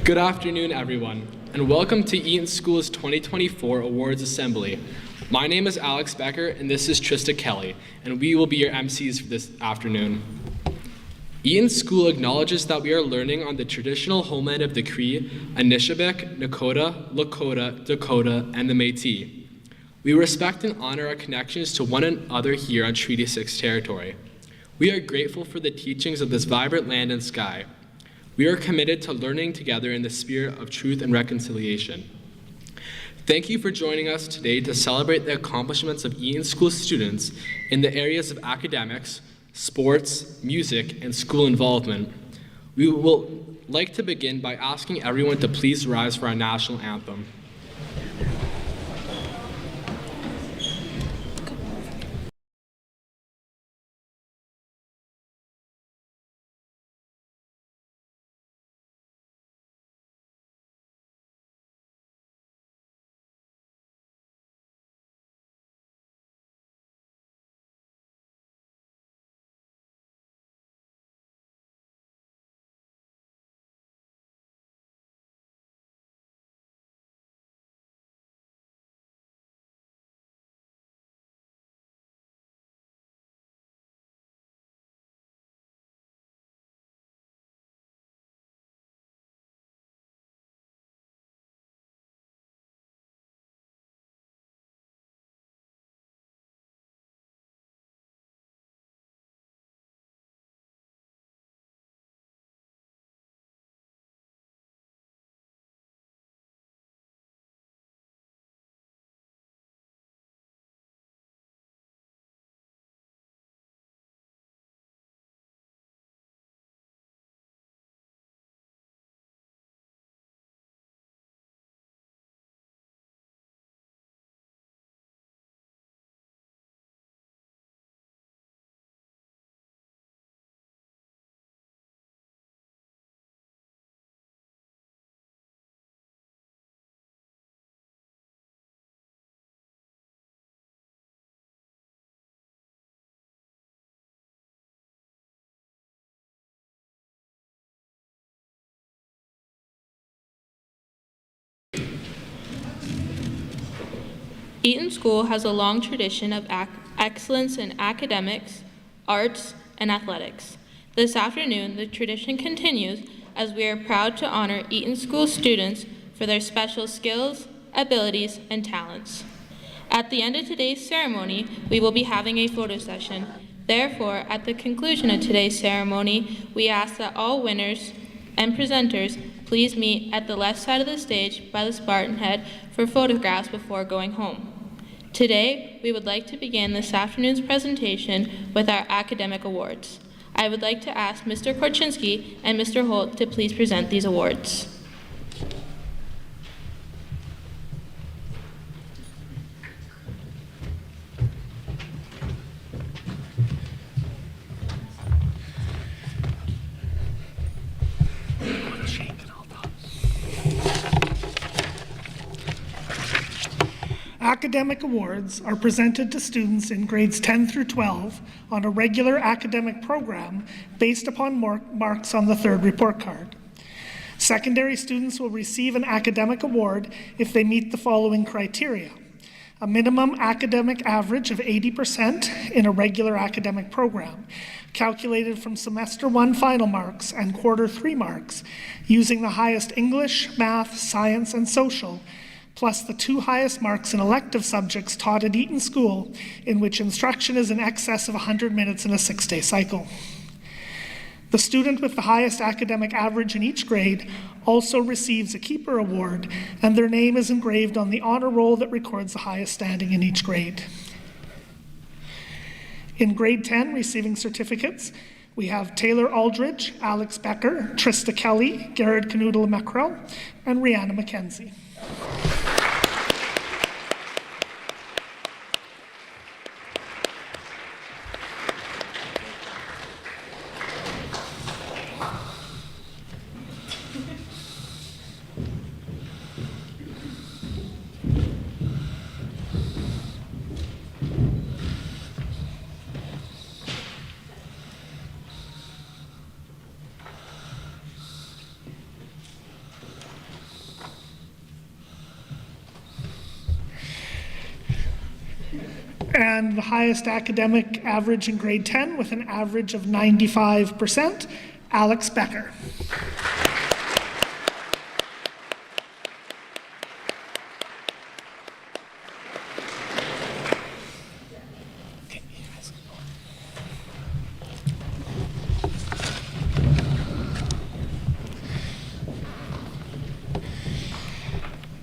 Good afternoon, everyone, and welcome to Eaton School's 2024 Awards Assembly. My name is Alex Becker, and this is Trista Kelly, and we will be your MCs for this afternoon. Eaton School acknowledges that we are learning on the traditional homeland of the Cree, Anishinaabe, Nakota, Lakota, Dakota, and the Métis. We respect and honor our connections to one another here on Treaty 6 territory. We are grateful for the teachings of this vibrant land and sky. We are committed to learning together in the spirit of truth and reconciliation. Thank you for joining us today to celebrate the accomplishments of Eaton School students in the areas of academics, sports, music, and school involvement. We will like to begin by asking everyone to please rise for our national anthem. Eaton School has a long tradition of excellence in academics, arts, and athletics. This afternoon, the tradition continues as we are proud to honor Eaton School students for their special skills, abilities, and talents. At the end of today's ceremony, we will be having a photo session. Therefore, at the conclusion of today's ceremony, we ask that all winners and presenters please meet at the left side of the stage by the Spartan head for photographs before going home. Today, we would like to begin this afternoon's presentation with our academic awards. I would like to ask Mr. Korchinski and Mr. Holt to please present these awards. Academic awards are presented to students in grades 10 through 12 on a regular academic program based upon marks on the third report card. Secondary students will receive an academic award if they meet the following criteria: a minimum academic average of 80% in a regular academic program, calculated from semester 1 final marks and quarter 3 marks, using the highest English, math, science, and social, plus the 2 highest marks in elective subjects taught at Eaton School, in which instruction is in excess of 100 minutes in a 6-day cycle. The student with the highest academic average in each grade also receives a Keeper Award, and their name is engraved on the honor roll that records the highest standing in each grade. In grade 10, receiving certificates, we have Taylor Aldridge, Alex Becker, Trista Kelly, Garrett Canoodle-Mackrell, and Rihanna McKenzie. And the highest academic average in grade 10 with an average of 95%, Alex Becker.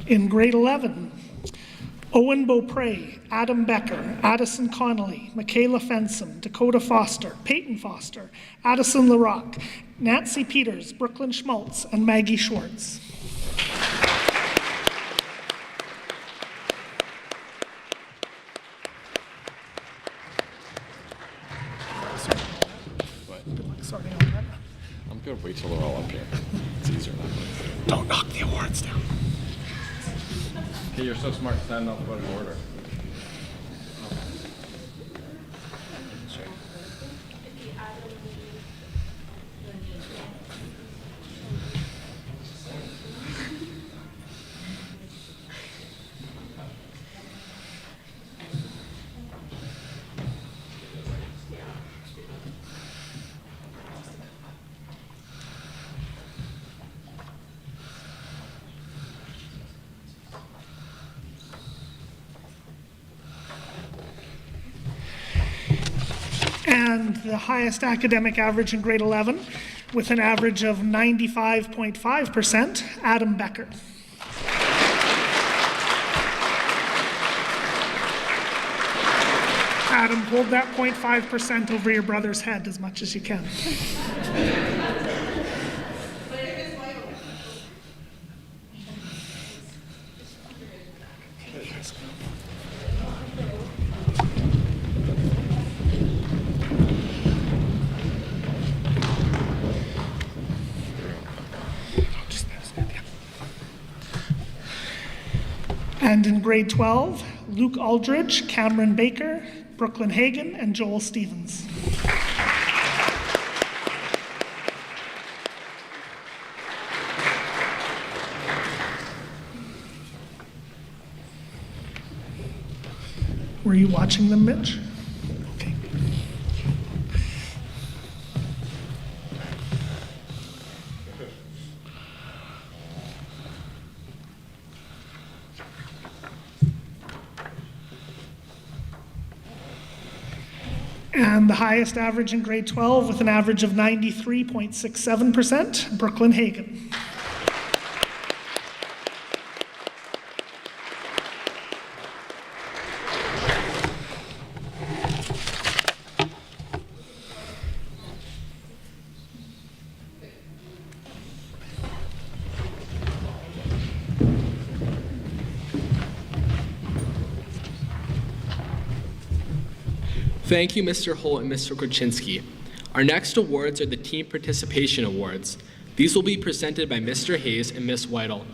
In grade 11, Owen Beaupre, Adam Becker, Addison Connolly, Michaela Fensom, Dakota Foster, Peyton Foster, Addison LaRock, Nancy Peters, Brooklyn Schmaltz, and Maggie Schwartz. Sorry on that. I'm good. Wait till they're all up here. It's easier that way. Don't knock the awards down. Hey, you're so smart. Stand up, put in order. And the highest academic average in grade 11 with an average of 95.5%, Adam Becker. Adam, hold that 0.5% over your brother's head as much as you can. And in grade 12, Luke Aldridge, Cameron Baker, Brooklyn Hagan, and Joel Stevens. Were you watching them, Mitch? Okay. And the highest average in grade 12 with an average of 93.67%, Brooklyn Hagan. Thank you, Mr. Holt and Mr. Korchinski. Our next awards are the Team Participation Awards. These will be presented by Mr. Hayes and Ms. Whittle.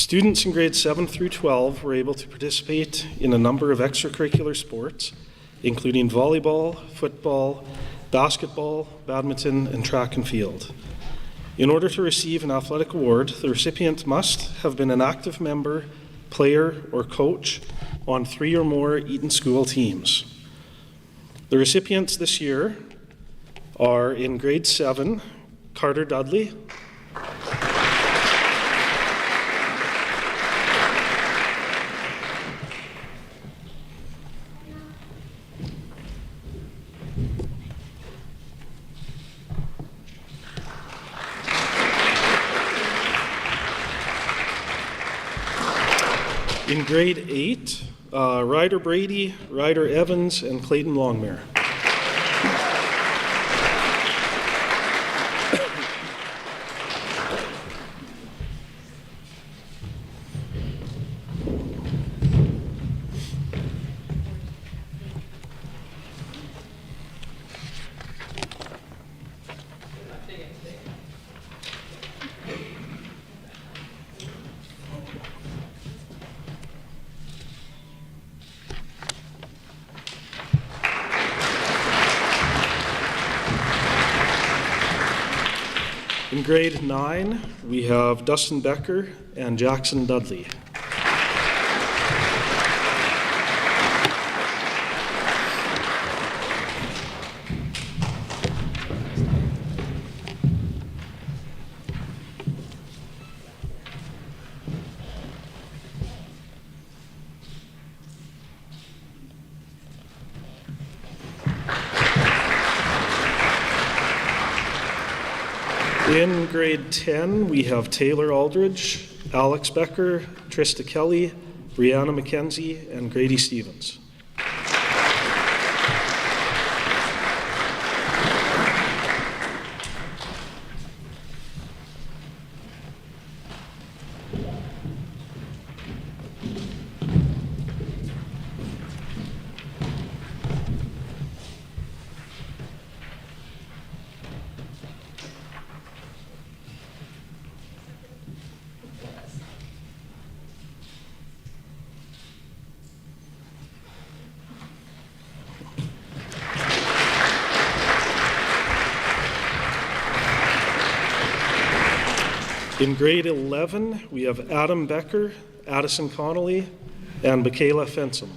Students in grades 7 through 12 were able to participate in a number of extracurricular sports, including volleyball, football, basketball, badminton, and track and field. In order to receive an athletic award, the recipient must have been an active member, player, or coach on 3 or more Eaton school teams. The recipients this year are in grade 7, Carter Dudley, in grade 8, Ryder Brady, Ryder Evans, and Clayton Longmire. In grade 9, we have Dustin Becker and Jackson Dudley. In grade 10, we have Taylor Aldridge, Alex Becker, Trista Kelly, Brianna McKenzie, and Grady Stevens. In grade 11, we have Adam Becker, Addison Connolly, and Michaela Fensom.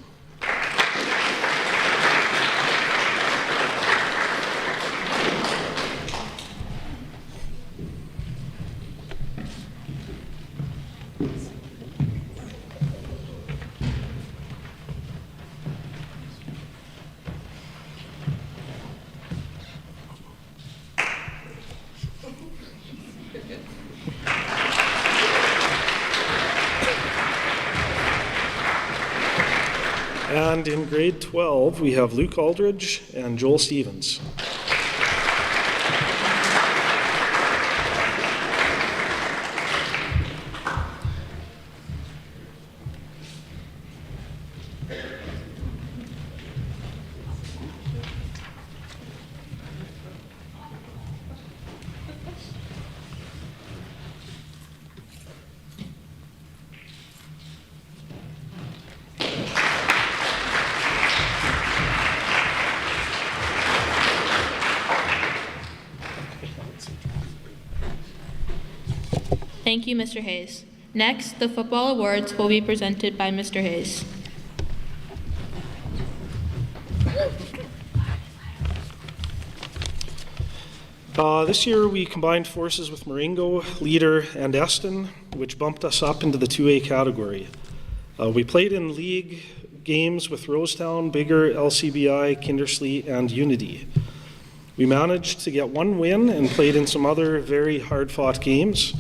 And in grade 12, we have Luke Aldridge and Joel Stevens. Thank you, Mr. Hayes. Next, the football awards will be presented by Mr. Hayes. This year we combined forces with Marengo, Leader, and Eston, which bumped us up into the 2A category. We played in league games with Rosetown, Bigger, LCBI, Kindersley, and Unity. We managed to get one win and played in some other very hard-fought games.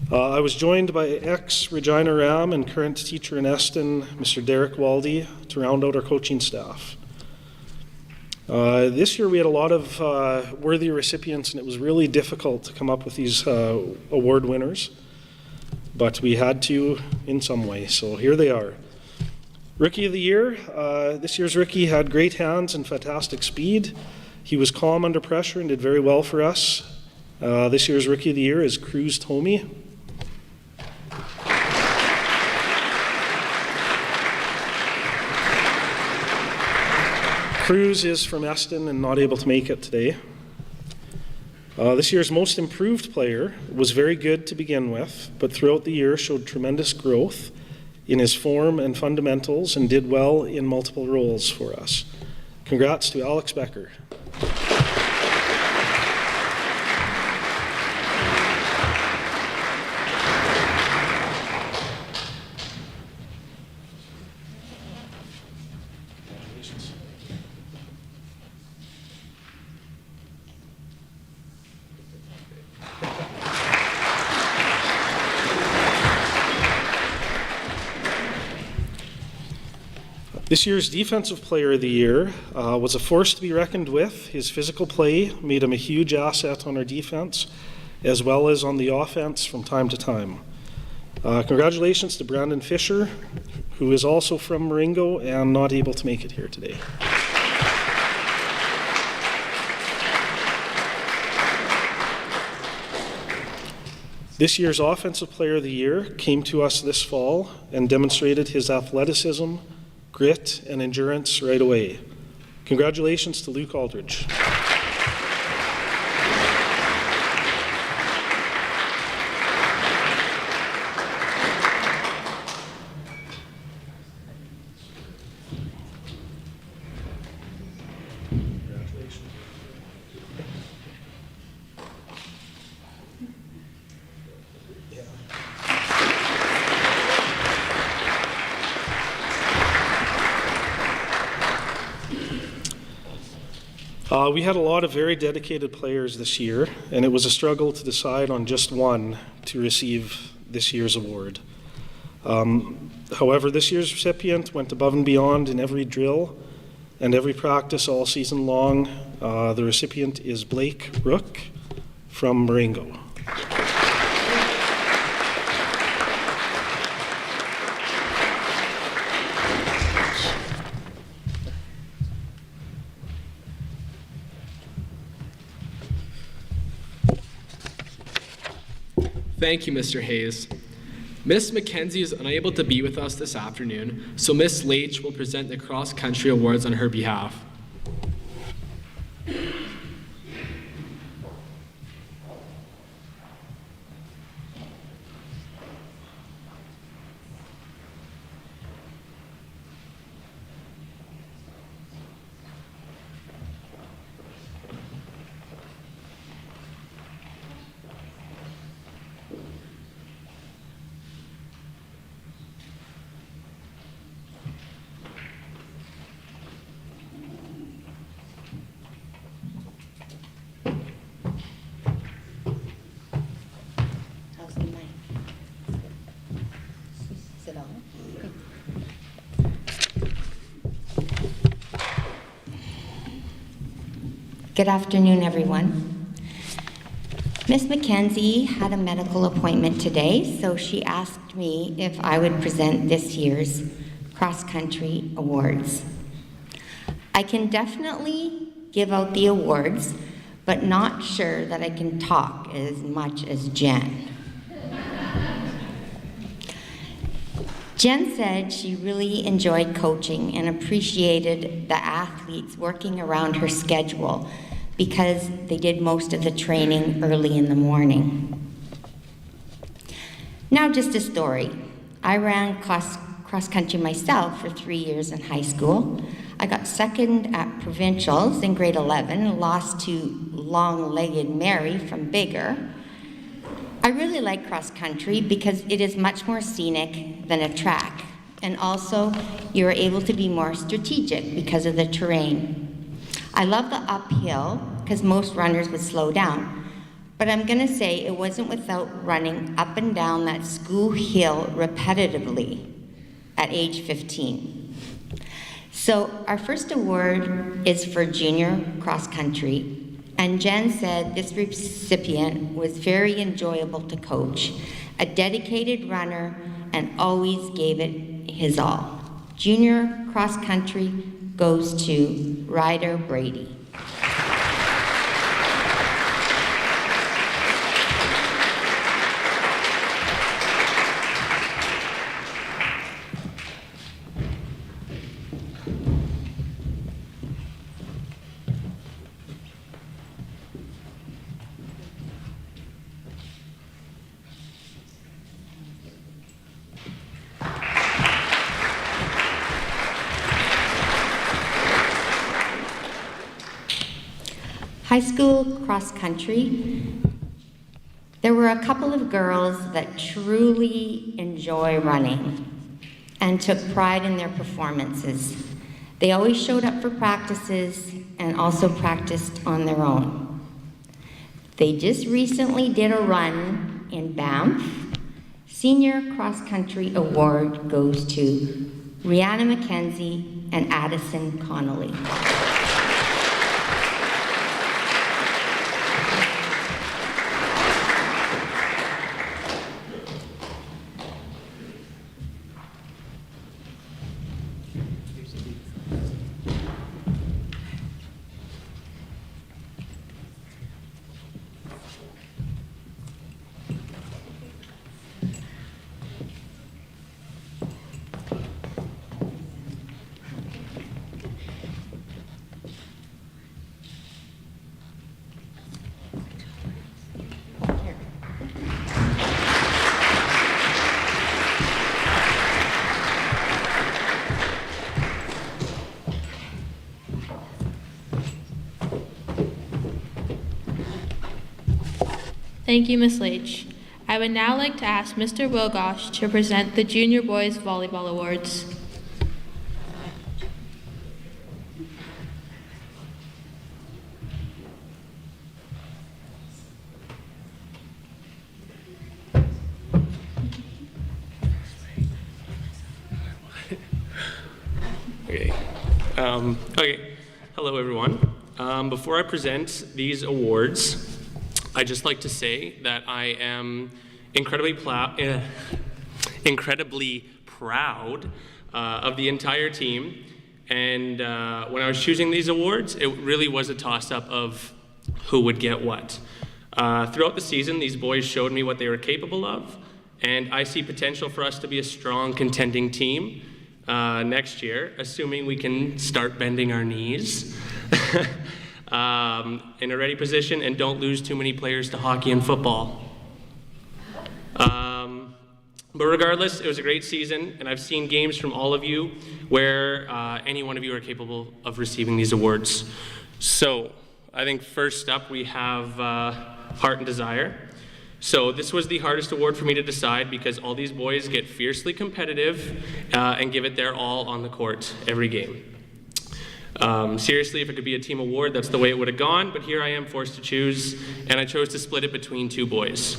I was joined by ex-Regina Ram and current teacher in Eston, Mr. Derek Waldy, to round out our coaching staff. This year we had a lot of worthy recipients, and it was really difficult to come up with these award winners, but we had to in some way, so here they are. Rookie of the Year, this year's rookie had great hands and fantastic speed. He was calm under pressure and did very well for us. This year's Rookie of the Year is Cruz Tomey. Cruz is from Eston and not able to make it today. This year's most improved player was very good to begin with, but throughout the year showed tremendous growth in his form and fundamentals and did well in multiple roles for us. Congrats to Alex Becker. This year's Defensive Player of the Year was a force to be reckoned with. His physical play made him a huge asset on our defense, as well as on the offense from time to time. Congratulations to Brandon Fisher, who is also from Maringo and not able to make it here today. This year's Offensive Player of the Year came to us this fall and demonstrated his athleticism, grit, and endurance right away. Congratulations to Luke Aldridge. We had a lot of very dedicated players this year, and it was a struggle to decide on just one to receive this year's award. However, this year's recipient went above and beyond in every drill and every practice all season long. The recipient is Blake Rook from Maringo. Thank you, Mr. Hayes. Miss McKenzie is unable to be with us this afternoon, so Miss Leitch will present the Cross Country Awards on her behalf. Good afternoon, everyone. Miss McKenzie had a medical appointment today, so she asked me if I would present this year's Cross Country Awards. I can definitely give out the awards, but not sure that I can talk as much as Jen. Jen said she really enjoyed coaching and appreciated the athletes working around her schedule because they did most of the training early in the morning. Now just a story. I ran cross country myself for 3 years in high school. I got second at provincials in grade 11 and lost to long-legged Mary from Bigger. I really like cross country because it is much more scenic than a track. And also, you're able to be more strategic because of the terrain. I love the uphill because most runners would slow down. But I'm gonna say it wasn't without running up and down that school hill repetitively at age 15. So our first award is for junior cross country. And Jen said this recipient was very enjoyable to coach, a dedicated runner, and always gave it his all. Junior cross country goes to Ryder Brady. High school cross country, there were a couple of girls that truly enjoy running and took pride in their performances. They always showed up for practices and also practiced on their own. They just recently did a run in Banff. Senior Cross Country Award goes to Rihanna McKenzie and Addison Connolly. Thank you, Ms. Leach. I would now like to ask Mr. Wilgosh to present the Junior Boys Volleyball Awards. Okay. Hello, everyone. Before I present these awards, I'd just like to say that I am incredibly proud of the entire team. And when I was choosing these awards, it really was a toss-up of who would get what. Throughout the season, these boys showed me what they were capable of, and I see potential for us to be a strong contending team next year, assuming we can start bending our knees. In a ready position and don't lose too many players to hockey and football. But regardless, it was a great season, and I've seen games from all of you where any one of you are capable of receiving these awards. So I think first up we have Heart and Desire. So this was the hardest award for me to decide because all these boys get fiercely competitive and give it their all on the court every game. Seriously, if it could be a team award, that's the way it would have gone, but here I am forced to choose, and I chose to split it between two boys.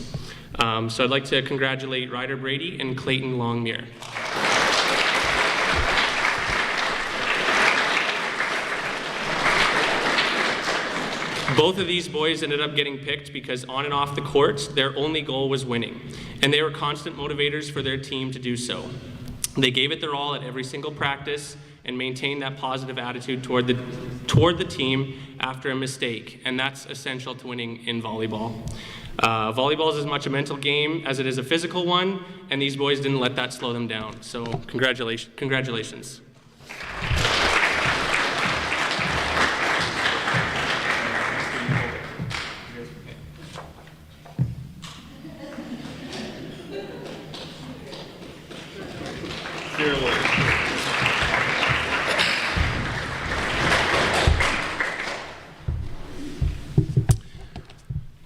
So I'd like to congratulate Ryder Brady and Clayton Longmire. Both of these boys ended up getting picked because on and off the court, their only goal was winning, and they were constant motivators for their team to do so. They gave it their all at every single practice and maintain that positive attitude toward the team after a mistake, and that's essential to winning in volleyball. Volleyball is as much a mental game as it is a physical one, and these boys didn't let that slow them down, so congratulations.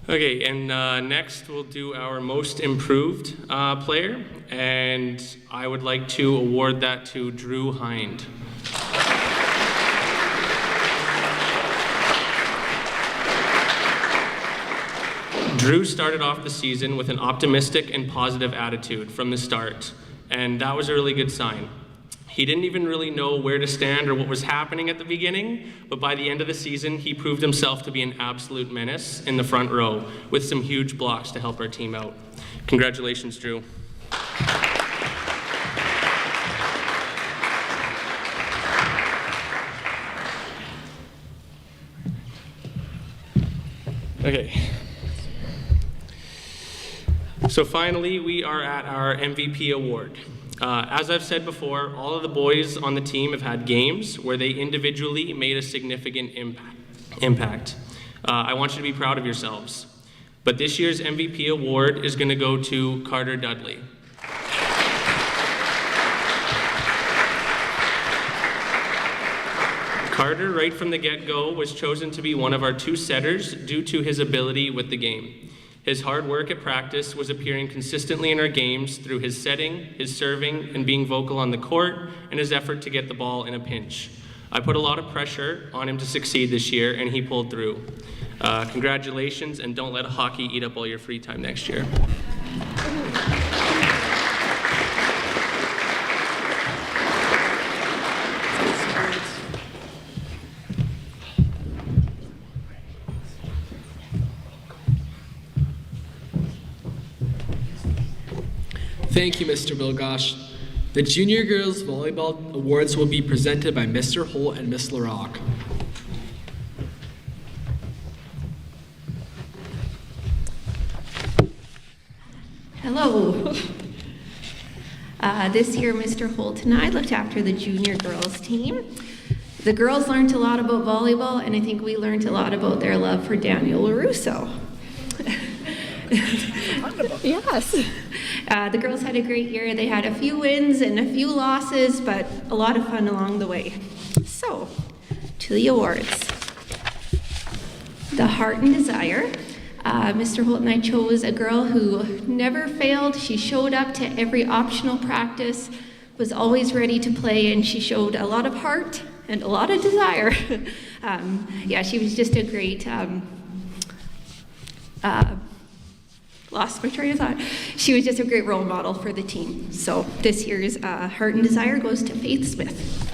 Okay, and next we'll do our most improved player, and I would like to award that to Drew Hind. Drew started off the season with an optimistic and positive attitude from the start, and that was a really good sign. He didn't even really know where to stand or what was happening at the beginning, but by the end of the season, he proved himself to be an absolute menace in the front row with some huge blocks to help our team out. Congratulations, Drew. Okay. So finally, we are at our MVP award. As I've said before, all of the boys on the team have had games where they individually made a significant impact. I want you to be proud of yourselves. But this year's MVP award is going to go to Carter Dudley. Carter, right from the get-go, was chosen to be one of our 2 setters due to his ability with the game. His hard work at practice was appearing consistently in our games through his setting, his serving, and being vocal on the court, and his effort to get the ball in a pinch. I put a lot of pressure on him to succeed this year, and he pulled through. Congratulations, and don't let hockey eat up all your free time next year. Thank you, Mr. Bilgosh. The Junior Girls Volleyball Awards will be presented by Mr. Holt and Miss LaRock. Hello. This year, Mr. Holt and I looked after the junior girls team. The girls learned a lot about volleyball, and I think we learned a lot about their love for Daniel LaRusso. Yes. The girls had a great year. They had a few wins and a few losses, but a lot of fun along the way. So, to the awards. The Heart and Desire. Mr. Holt and I chose a girl who never failed. She showed up to every optional practice, was always ready to play, and she showed a lot of heart and a lot of desire. Yeah, she was just a great, lost my train of thought. She was just a great role model for the team. So this year's Heart and Desire goes to Faith Smith.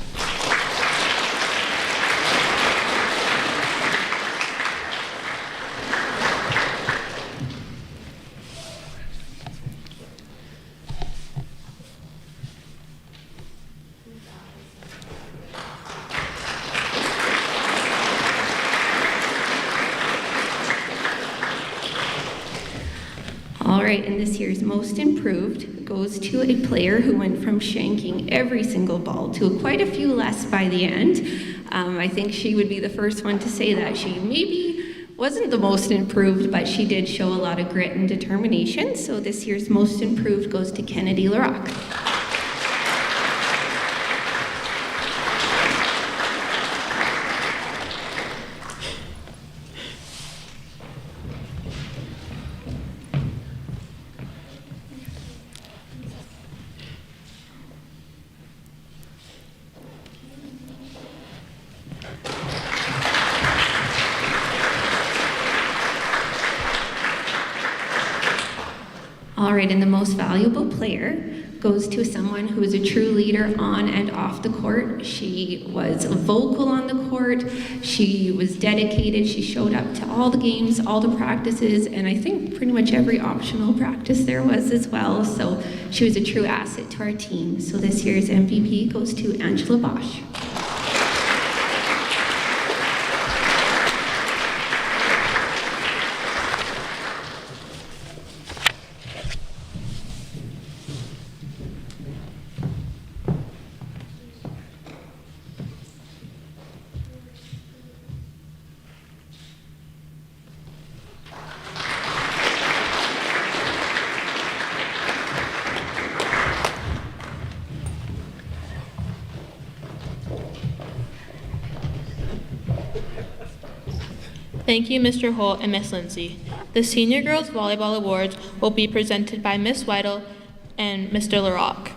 All right, and this year's Most Improved goes to a player who went from shanking every single ball to quite a few less by the end. I think she would be the first one to say that she maybe wasn't the most improved, but she did show a lot of grit and determination. So this year's Most Improved goes to Kennedy LaRock. All right, and the Most Valuable Player goes to someone who is a true leader on and off the court. She was vocal on the court, she was dedicated, she showed up to all the games, all the practices, and I think pretty much every optional practice there was as well. So she was a true asset to our team. So this year's MVP goes to Angela Bosch. Thank you, Mr. Holt and Miss Lindsay. The Senior Girls Volleyball Awards will be presented by Miss Weidel and Mr. LaRock.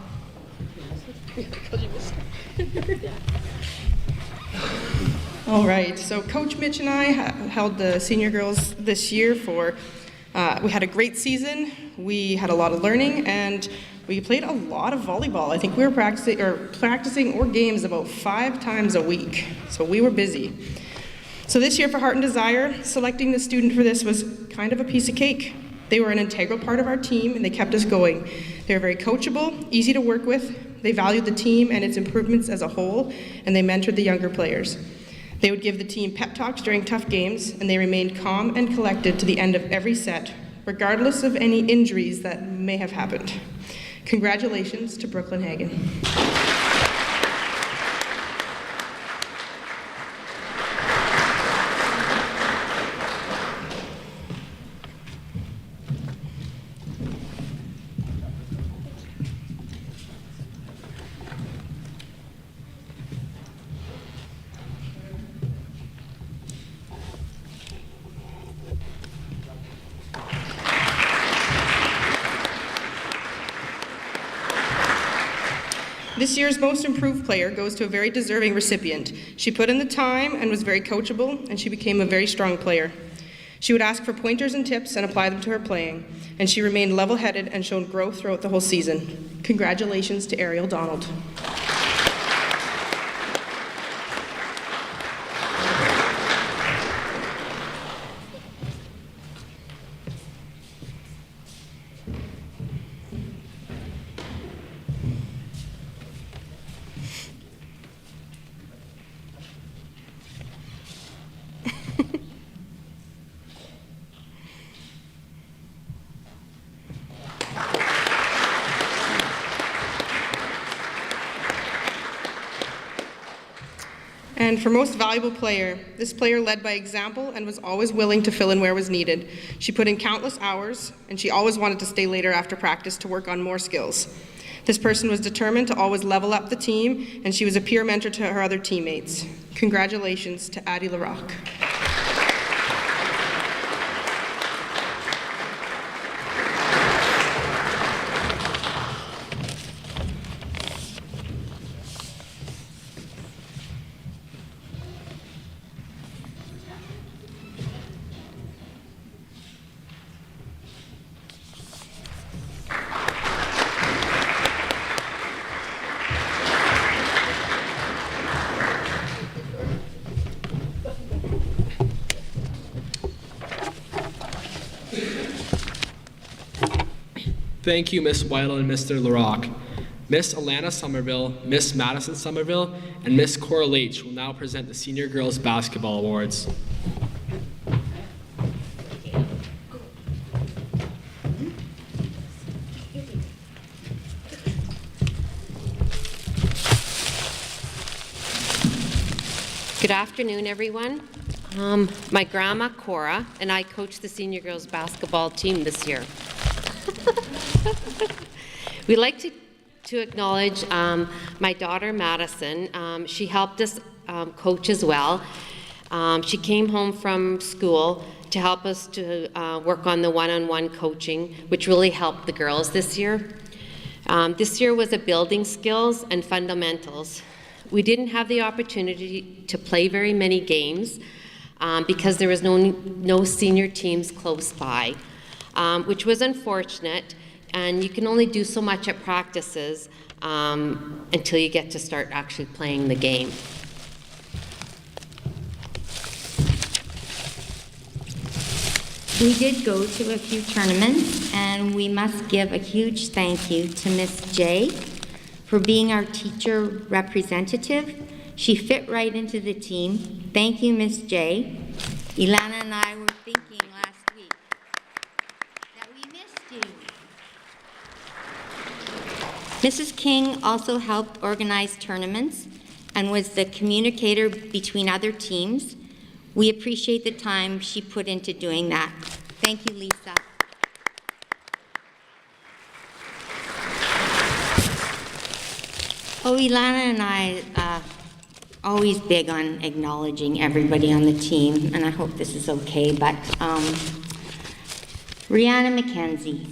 All right, so Coach Mitch and I held the senior girls this year for, we had a great season, we had a lot of learning, and we played a lot of volleyball. I think we were practicing or games about 5 times a week, so we were busy. So this year for Heart and Desire, selecting the student for this was kind of a piece of cake. They were an integral part of our team and they kept us going. They were very coachable, easy to work with, they valued the team and its improvements as a whole, and they mentored the younger players. They would give the team pep talks during tough games, and they remained calm and collected to the end of every set, regardless of any injuries that may have happened. Congratulations to Brooklyn Hagen. This year's Most Improved Player goes to a very deserving recipient. She put in the time and was very coachable, and she became a very strong player. She would ask for pointers and tips and apply them to her playing, and she remained level-headed and showed growth throughout the whole season. Congratulations to Ariel Donald. And for Most Valuable Player, this player led by example and was always willing to fill in where was needed. She put in countless hours, and she always wanted to stay later after practice to work on more skills. This person was determined to always level up the team, and she was a peer mentor to her other teammates. Congratulations to Addie LaRock. Thank you, Miss Weidel and Mr. LaRock. Miss Alana Somerville, Miss Madison Somerville, and Miss Coral H will now present the Senior Girls Basketball Awards. Good afternoon, everyone. My grandma, Cora, and I coached the Senior Girls Basketball team this year. We'd like to acknowledge my daughter, Madison. She helped us coach as well. She came home from school to help us to work on the one-on-one coaching, which really helped the girls this year. This year was a building skills and fundamentals. We didn't have the opportunity to play very many games because there was no senior teams close by, which was unfortunate. And you can only do so much at practices until you get to start actually playing the game. We did go to a few tournaments, and we must give a huge thank you to Miss J for being our teacher representative. She fit right into the team. Thank you, Miss J. Ilana and I were thinking last week that we missed you. Mrs. King also helped organize tournaments and was the communicator between other teams. We appreciate the time she put into doing that. Thank you, Lisa. Oh, Ilana and I always big on acknowledging everybody on the team, and I hope this is okay, but Rihanna McKenzie,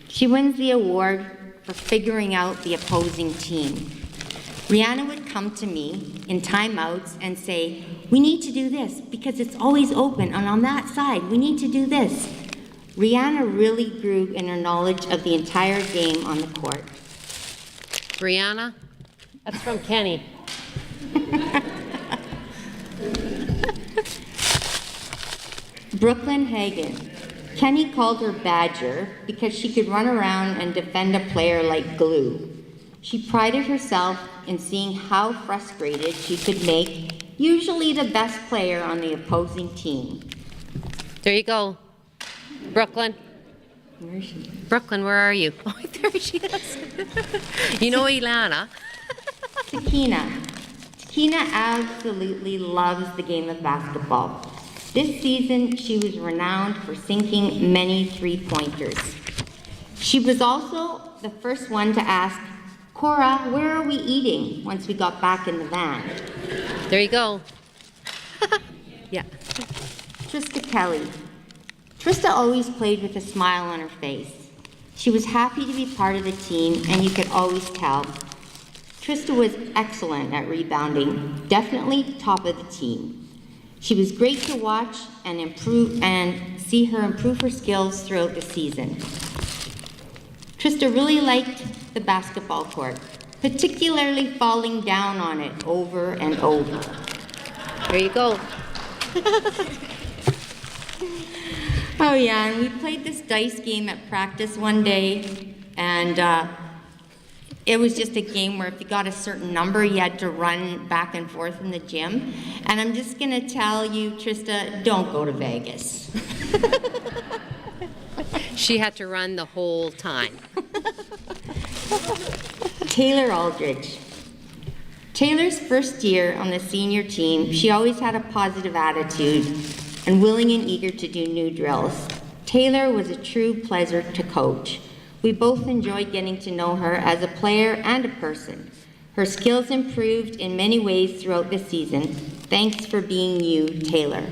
she wins the award for figuring out the opposing team. Rihanna would come to me in timeouts and say, we need to do this because it's always open, and on that side, we need to do this. Rihanna really grew in her knowledge of the entire game on the court. Brianna, that's from Kenny. Brooklyn Hagan. Kenny called her Badger because she could run around and defend a player like glue. She prided herself in seeing how frustrated she could make usually the best player on the opposing team. There you go. Brooklyn. Where is she? Brooklyn, where are you? Oh, there she is. You know Ilana. Takina. Takina absolutely loves the game of basketball. This season, she was renowned for sinking many three-pointers. She was also the first one to ask, Cora, where are we eating once we got back in the van? There you go. Yeah. Trista Kelly. Trista always played with a smile on her face. She was happy to be part of the team, and you could always tell. Trista was excellent at rebounding, definitely top of the team. She was great to watch and see her improve her skills throughout the season. Trista really liked the basketball court, particularly falling down on it over and over. There you go. Oh yeah, and we played this dice game at practice one day, and it was just a game where if you got a certain number, you had to run back and forth in the gym. And I'm just gonna tell you, Trista, don't go to Vegas. She had to run the whole time. Taylor Aldridge. Taylor's first year on the senior team, she always had a positive attitude and willing and eager to do new drills. Taylor was a true pleasure to coach. We both enjoyed getting to know her as a player and a person. Her skills improved in many ways throughout the season. Thanks for being you, Taylor.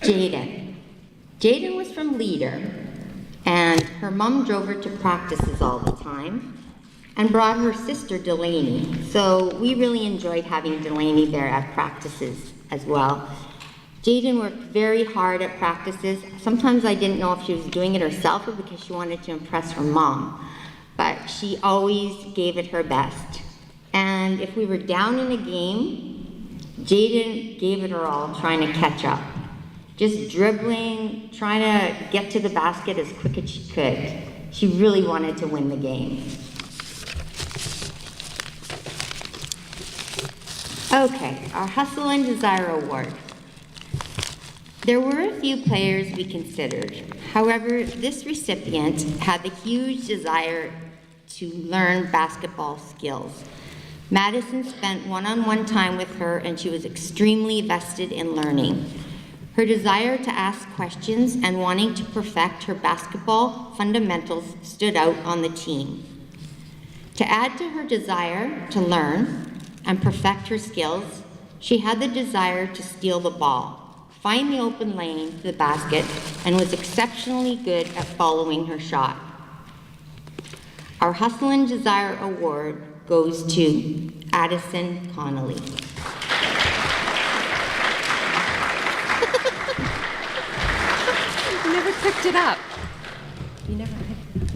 Jaden. Jaden was from Leader, and her mom drove her to practices all the time and brought her sister Delaney. So we really enjoyed having Delaney there at practices as well. Jaden worked very hard at practices. Sometimes I didn't know if she was doing it herself or because she wanted to impress her mom, but she always gave it her best. And if we were down in a game, Jaden gave it her all, trying to catch up. Just dribbling, trying to get to the basket as quick as she could. She really wanted to win the game. Okay, our Hustle and Desire Award. There were a few players we considered. However, this recipient had the huge desire to learn basketball skills. Madison spent one-on-one time with her, and she was extremely vested in learning. Her desire to ask questions and wanting to perfect her basketball fundamentals stood out on the team. To add to her desire to learn and perfect her skills, she had the desire to steal the ball, find the open lane to the basket, and was exceptionally good at following her shot. Our Hustle and Desire Award goes to Addison Connolly. You never picked it up. You never picked it up.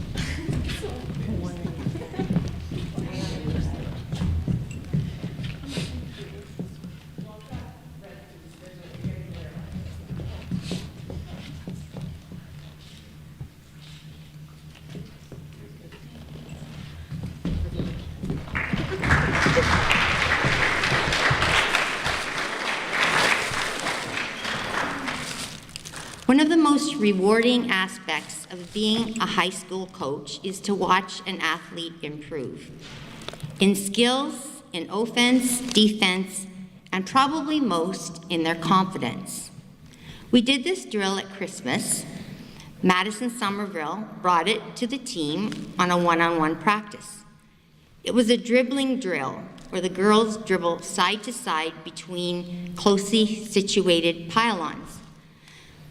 One of the most rewarding aspects of being a high school coach is to watch an athlete improve in skills, in offense, defense, and probably most in their confidence. We did this drill at Christmas. Madison Somerville brought it to the team on a one-on-one practice. It was a dribbling drill where the girls dribble side to side between closely situated pylons.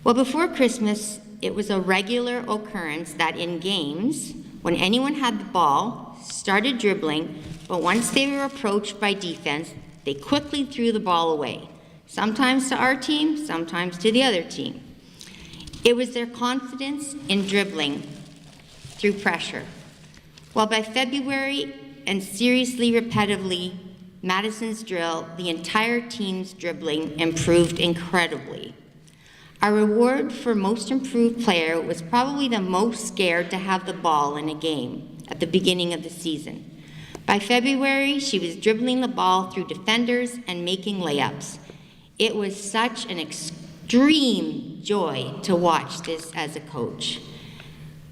Well, before Christmas, it was a regular occurrence that in games, when anyone had the ball, started dribbling, but once they were approached by defense, they quickly threw the ball away, sometimes to our team, sometimes to the other team. It was their confidence in dribbling through pressure. Well, by February, and seriously repetitively, Madison's drill, the entire team's dribbling improved incredibly. Our reward for most improved player was probably the most scared to have the ball in a game at the beginning of the season. By February, she was dribbling the ball through defenders and making layups. It was such an extreme joy to watch this as a coach.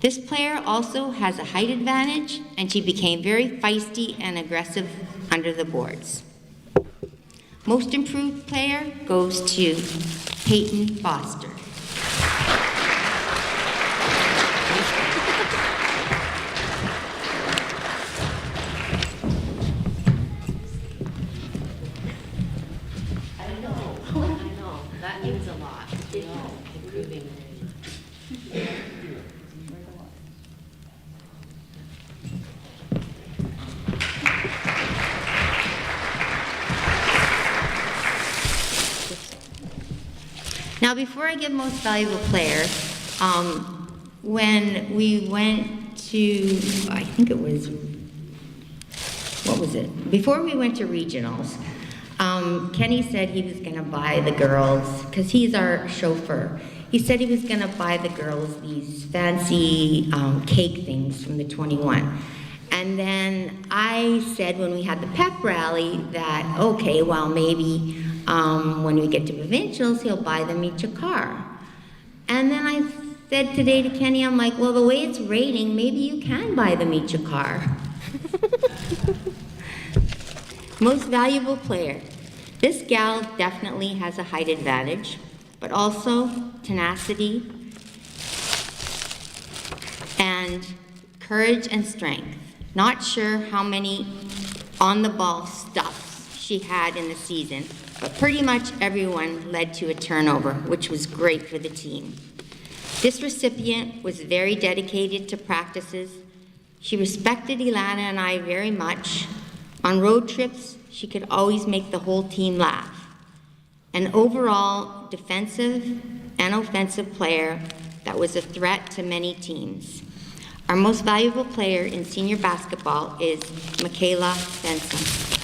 This player also has a height advantage, and she became very feisty and aggressive under the boards. Most improved player goes to Peyton Foster. I know. That you before I give most valuable player, when we went to, I think it was, what was it? Before we went to regionals, Kenny said he was going to buy the girls, because he's our chauffeur, he said he was going to buy the girls these fancy cake things from the 21. And then I said when we had the pep rally that, okay, well, maybe when we get to provincials, he'll buy them each a car. And then I said today to Kenny, I'm like, well, the way it's raining, maybe you can buy them each a car. Most valuable player. This gal definitely has a height advantage, but also tenacity and courage and strength. Not sure how many on-the-ball stuffs she had in the season, but pretty much everyone led to a turnover, which was great for the team. This recipient was very dedicated to practices. She respected Ilana and I very much. On road trips, she could always make the whole team laugh. An overall defensive and offensive player that was a threat to many teams. Our most valuable player in senior basketball is Michaela Benson.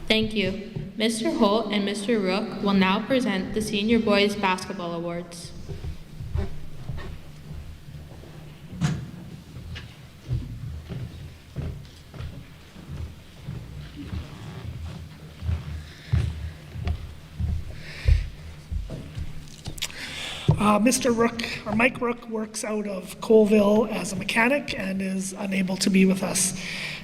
Thank you. Mr. Holt and Mr. Rook will now present the Senior Boys Basketball Awards. Mr. Rook, or Mike Rook, works out of Colville as a mechanic and is unable to be with us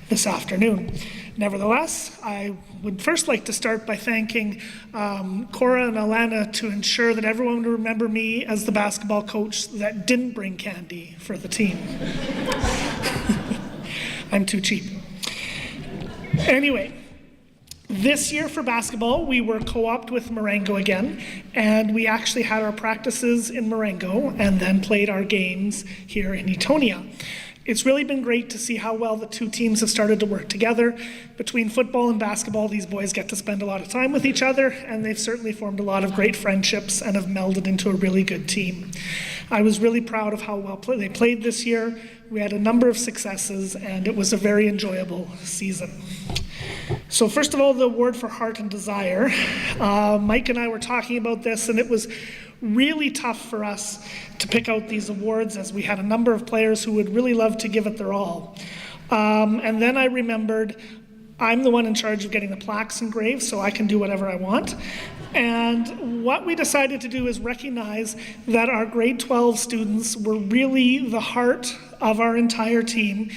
this afternoon. Nevertheless, I would first like to start by thanking Cora and Alana to ensure that everyone would remember me as the basketball coach that didn't bring candy for the team. I'm too cheap. Anyway, this year for basketball, we were co-opted with Marengo again, and we actually had our practices in Marengo and then played our games here in Eatonia. It's really been great to see how well the two teams have started to work together. Between football and basketball, these boys get to spend a lot of time with each other, and they've certainly formed a lot of great friendships and have melded into a really good team. I was really proud of how well they played this year. We had a number of successes, and it was a very enjoyable season. So first of all, the award for Heart and Desire. Mike and I were talking about this, and it was really tough for us to pick out these awards as we had a number of players who would really love to give it their all. And then I remembered I'm the one in charge of getting the plaques engraved, so I can do whatever I want. And what we decided to do is recognize that our grade 12 students were really the heart of our entire team.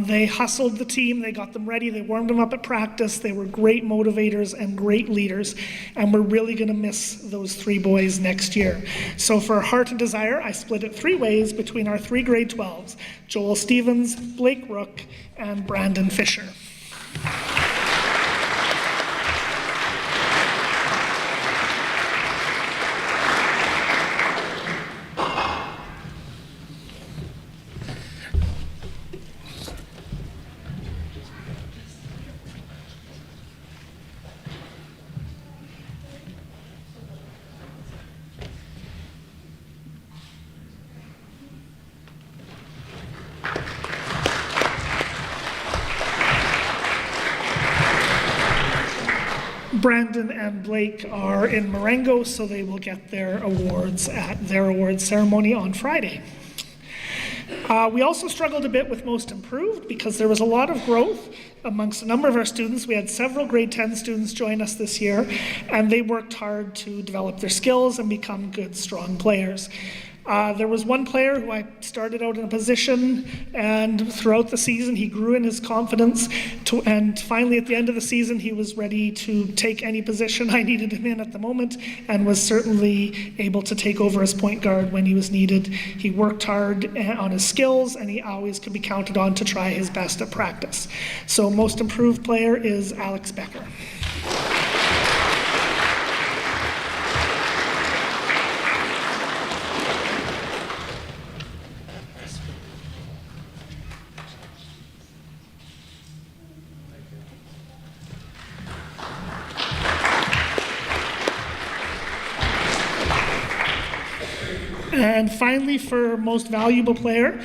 They hustled the team, they got them ready, they warmed them up at practice, they were great motivators and great leaders, and we're really gonna miss those three boys next year. So for Heart and Desire, I split it three ways between our three grade 12s, Joel Stevens, Blake Rook, and Brandon Fisher. Brandon and Blake are in Marengo, so they will get their awards at their awards ceremony on Friday. We also struggled a bit with most improved because there was a lot of growth amongst a number of our students. We had several grade 10 students join us this year, and they worked hard to develop their skills and become good, strong players. There was one player who I started out in a position, and throughout the season he grew in his confidence, and finally at the end of the season he was ready to take any position I needed him in at the moment, and was certainly able to take over as point guard when he was needed. He worked hard on his skills, and he always could be counted on to try his best at practice. So most improved player is Alex Becker. And finally, for most valuable player,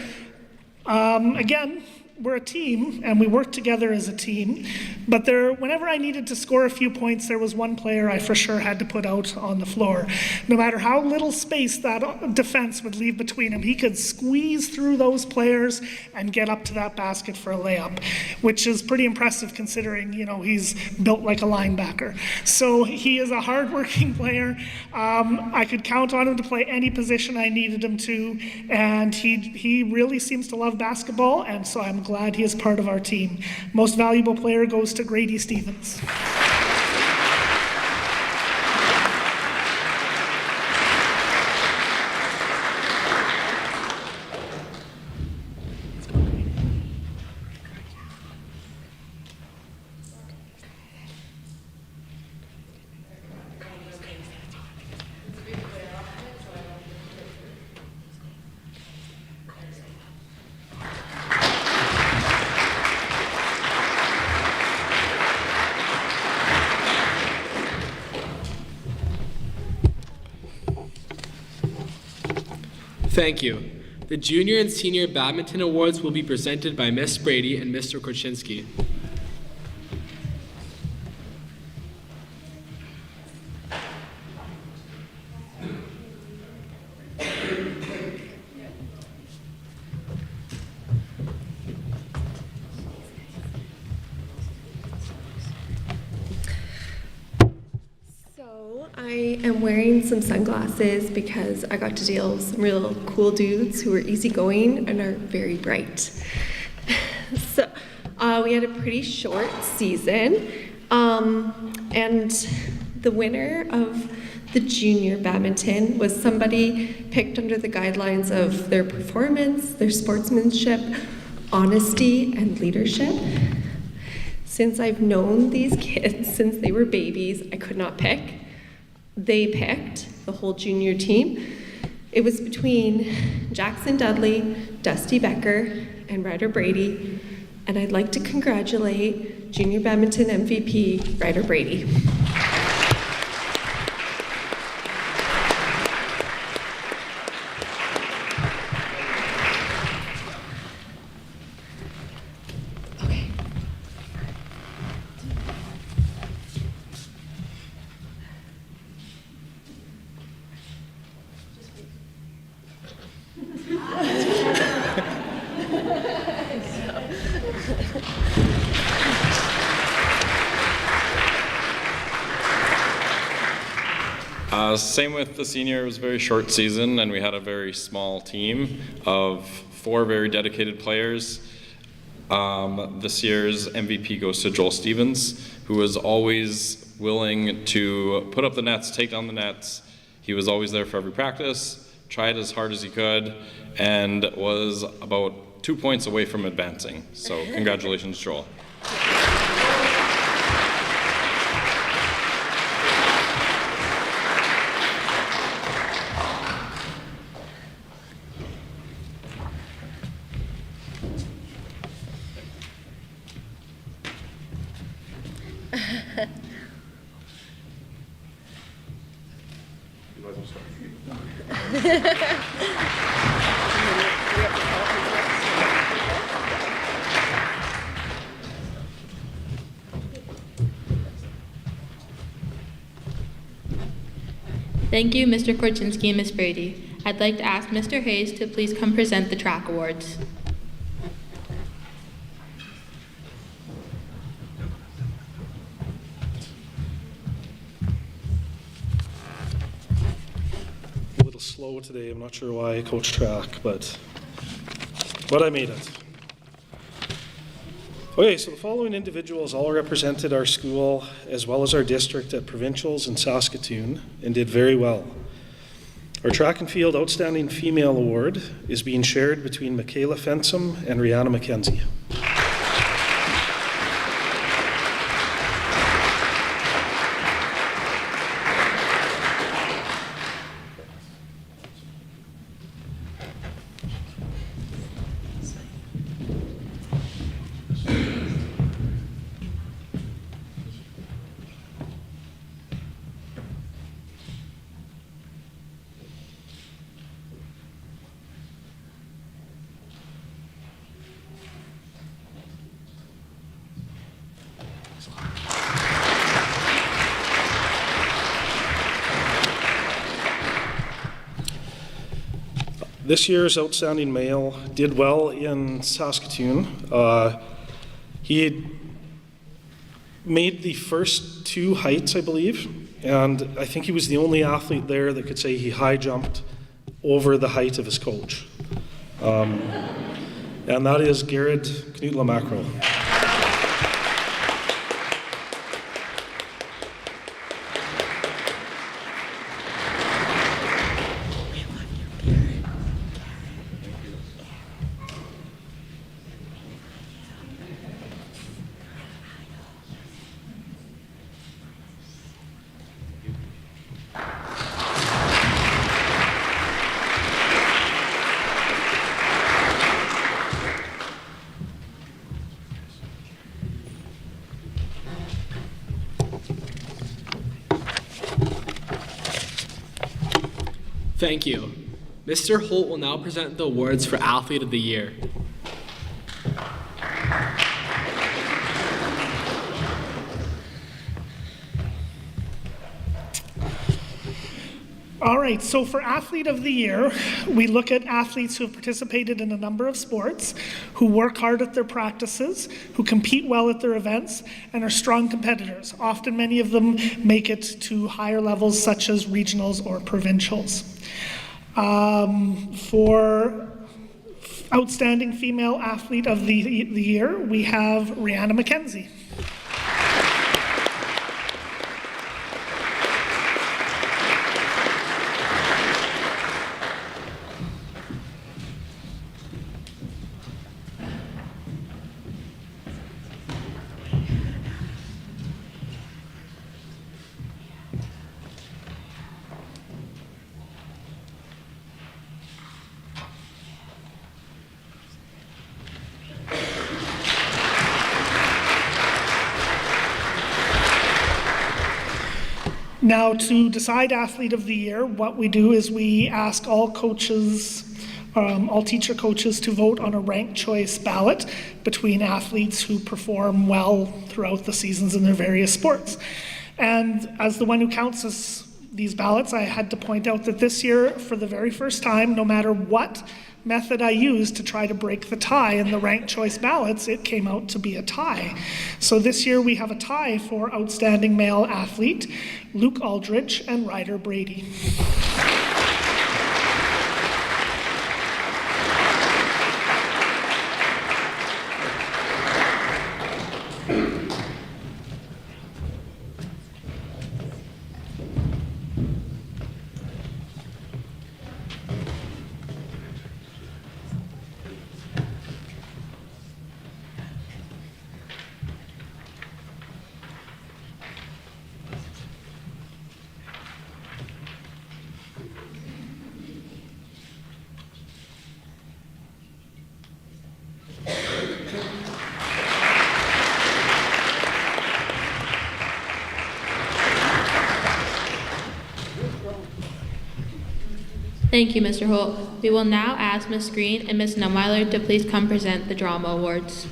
again, we're a team and we work together as a team, but whenever I needed to score a few points, there was one player I for sure had to put out on the floor. No matter how little space that defense would leave between him, he could squeeze through those players and get up to that basket for a layup, which is pretty impressive considering, you know, he's built like a linebacker. So he is a hardworking player. I could count on him to play any position I needed him to, and he really seems to love basketball, and so I'm glad he is part of our team. Most valuable player goes to Grady Stevens. Thank you. The Junior and Senior Badminton Awards will be presented by Ms. Brady and Mr. Korchinski. I am wearing some sunglasses because I got to deal with some real cool dudes who are easygoing and are very bright. So we had a pretty short season, and the winner of the junior badminton was somebody picked under the guidelines of their performance, their sportsmanship, honesty, and leadership. Since I've known these kids since they were babies, I could not pick. They picked the whole junior team. It was between Jackson Dudley, Dusty Becker, and Ryder Brady, and I'd like to congratulate junior badminton MVP, Ryder Brady. Same with the senior. It was a very short season, and we had a very small team of 4 very dedicated players. This year's MVP goes to Joel Stevens, who was always willing to put up the nets, take down the nets. He was always there for every practice, tried as hard as he could, and was about 2 points away from advancing. So congratulations, Joel. Thank you, Mr. Korchinski and Ms. Brady. I'd like to ask Mr. Hayes to please come present the track awards. A little slow today. I'm not sure why I coach track, but I made it. Okay, so the following individuals all represented our school as well as our district at provincials in Saskatoon and did very well. Our Track and Field Outstanding Female Award is being shared between Michaela Fensom and Rihanna McKenzie. This year's Outstanding Male did well in Saskatoon. He had made the first two heights, I believe, and I think he was the only athlete there that could say he high jumped over the height of his coach. And that is Garrett Knutla-Macro. Thank you. Mr. Holt will now present the awards for Athlete of the Year. All right, so for Athlete of the Year, we look at athletes who have participated in a number of sports, who work hard at their practices, who compete well at their events, and are strong competitors. Often many of them make it to higher levels such as regionals or provincials. For Outstanding Female Athlete of the Year, we have Rihanna McKenzie. Now, to decide Athlete of the Year, what we do is we ask all coaches, all teacher coaches to vote on a ranked choice ballot between athletes who perform well throughout the seasons in their various sports. And as the one who counts these ballots, I had to point out that this year, for the very first time, no matter what method I used to try to break the tie in the ranked choice ballots, it came out to be a tie. So this year we have a tie for Outstanding Male Athlete, Luke Aldridge and Ryder Brady. Thank you, Mr. Holt. We will now ask Ms. Green and Ms. Numweiler to please come present the Drama Awards.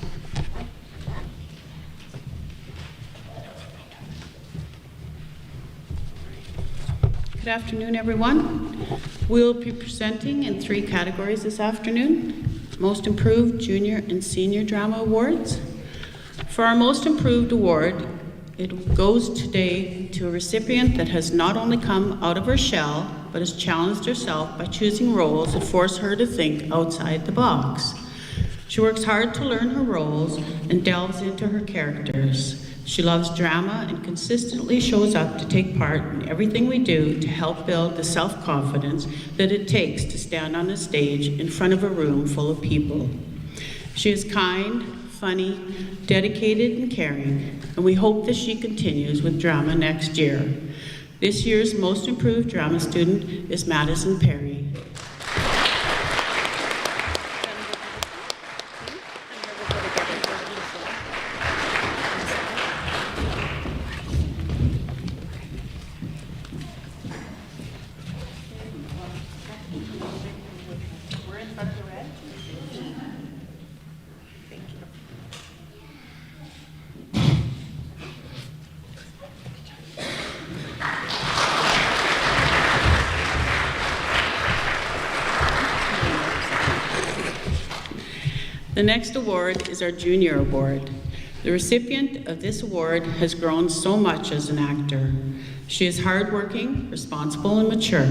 Could afternoon, everyone. We'll be presenting in 3 categories this afternoon: Most Improved Junior and Senior Drama Awards. For our Most Improved Award, it goes today to a recipient that has not only come out of her shell, but has challenged herself by choosing roles that force her to think outside the box. She works hard to learn her roles and delves into her characters. She loves drama and consistently shows up to take part in everything we do to help build the self-confidence that it takes to stand on a stage in front of a room full of people. She is kind, funny, dedicated, and caring, and we hope that she continues with drama next year. This year's Most Improved Drama student is Madison Perry. The next award is our Junior Award. The recipient of this award has grown so much as an actor. She is hardworking, responsible, and mature,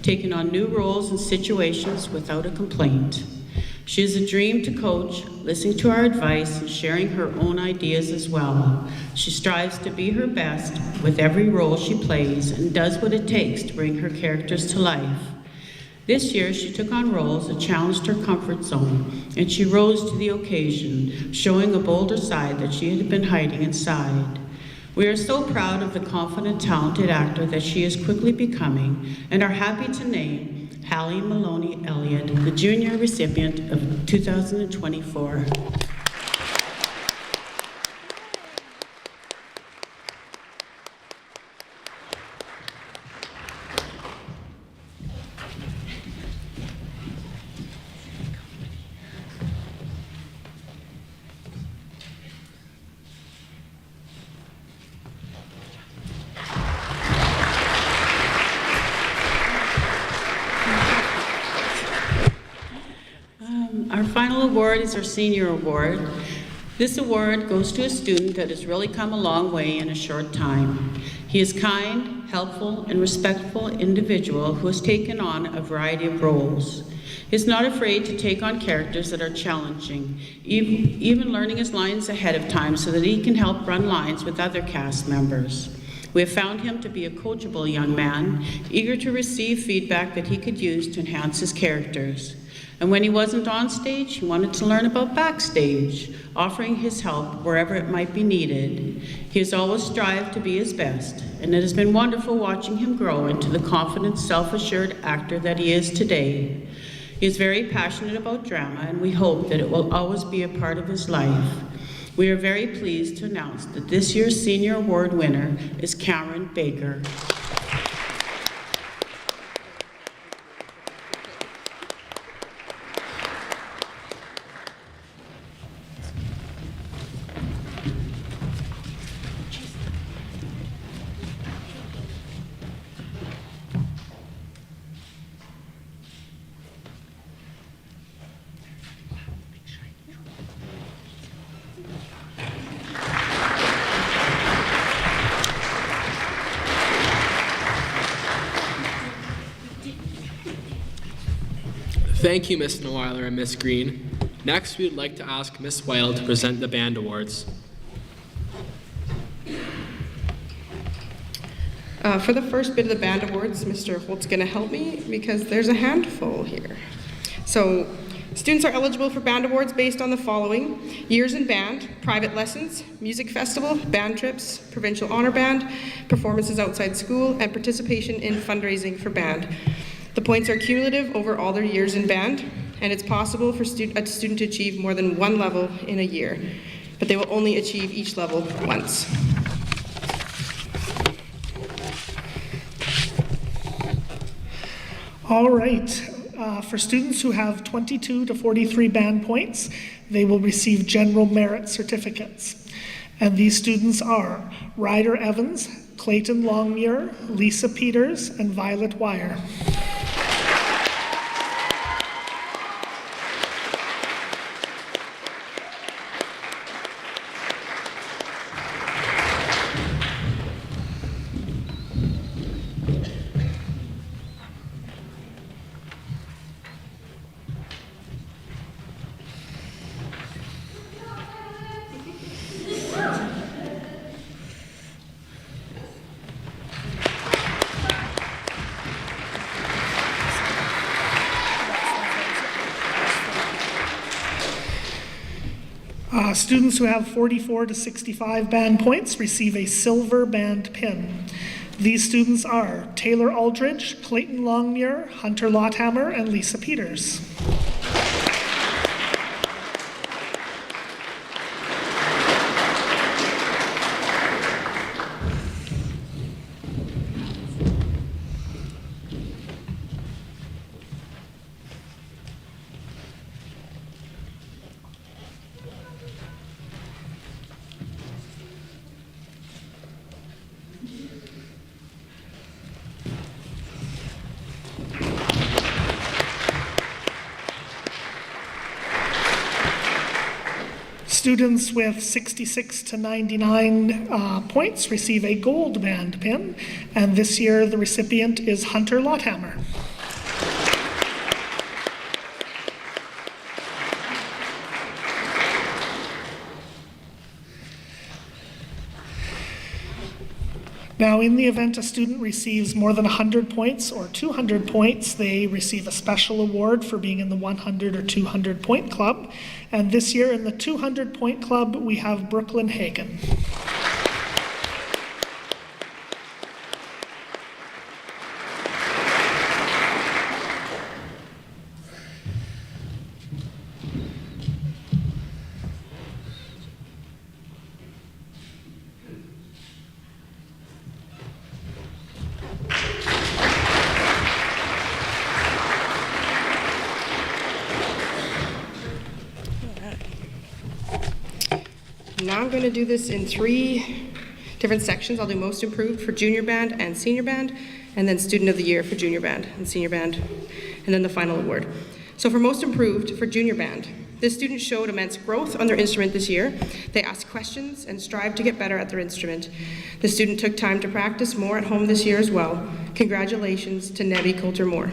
taking on new roles and situations without a complaint. She is a dream to coach, listening to our advice and sharing her own ideas as well. She strives to be her best with every role she plays and does what it takes to bring her characters to life. This year, she took on roles that challenged her comfort zone, and she rose to the occasion, showing a bolder side that she had been hiding inside. We are so proud of the confident, talented actor that she is quickly becoming, and are happy to name Hallie Maloney Elliott, the junior recipient of 2024. Our final award is our Senior Award. This award goes to a student that has really come a long way in a short time. He is kind, helpful, and respectful individual who has taken on a variety of roles. He is not afraid to take on characters that are challenging, even learning his lines ahead of time so that he can help run lines with other cast members. We have found him to be a coachable young man, eager to receive feedback that he could use to enhance his characters. And when he wasn't on stage, he wanted to learn about backstage, offering his help wherever it might be needed. He has always strived to be his best, and it has been wonderful watching him grow into the confident, self-assured actor that he is today. He is very passionate about drama, and we hope that it will always be a part of his life. We are very pleased to announce that this year's Senior Award winner is Cameron Baker. Thank you, Ms. Neuweiler and Ms. Green. Next, we would like to ask Ms. Weil to present the Band Awards. For the first bit of the Band Awards, Mr. Holt's going to help me because there's a handful here. So, students are eligible for Band Awards based on the following: years in band, private lessons, music festival, band trips, provincial honor band, performances outside school, and participation in fundraising for band. The points are cumulative over all their years in band, and it's possible for a student to achieve more than one level in a year, but they will only achieve each level once. All right, for students who have 22 to 43 band points, they will receive general merit certificates. And these students are Ryder Evans, Clayton Longmuir, Lisa Peters, and Violet Wire. Students who have 44 to 65 band points receive a silver band pin. These students are Taylor Aldridge, Clayton Longmuir, Hunter Lotthammer, and Lisa Peters. Students with 66 to 99 points receive a gold band pin, and this year the recipient is Hunter Lotthammer. Now, in the event a student receives more than 100 points or 200 points, they receive a special award for being in the 100 or 200 point club. And this year in the 200 point club, we have Brooklyn Hagen. Now I'm going to do this in 3 different sections. I'll do most improved for junior band and senior band, and then student of the year for junior band and senior band, and then the final award. So for most improved for junior band, this student showed immense growth on their instrument this year. They asked questions and strived to get better at their instrument. The student took time to practice more at home this year as well. Congratulations to Nevi Coulter-Moore.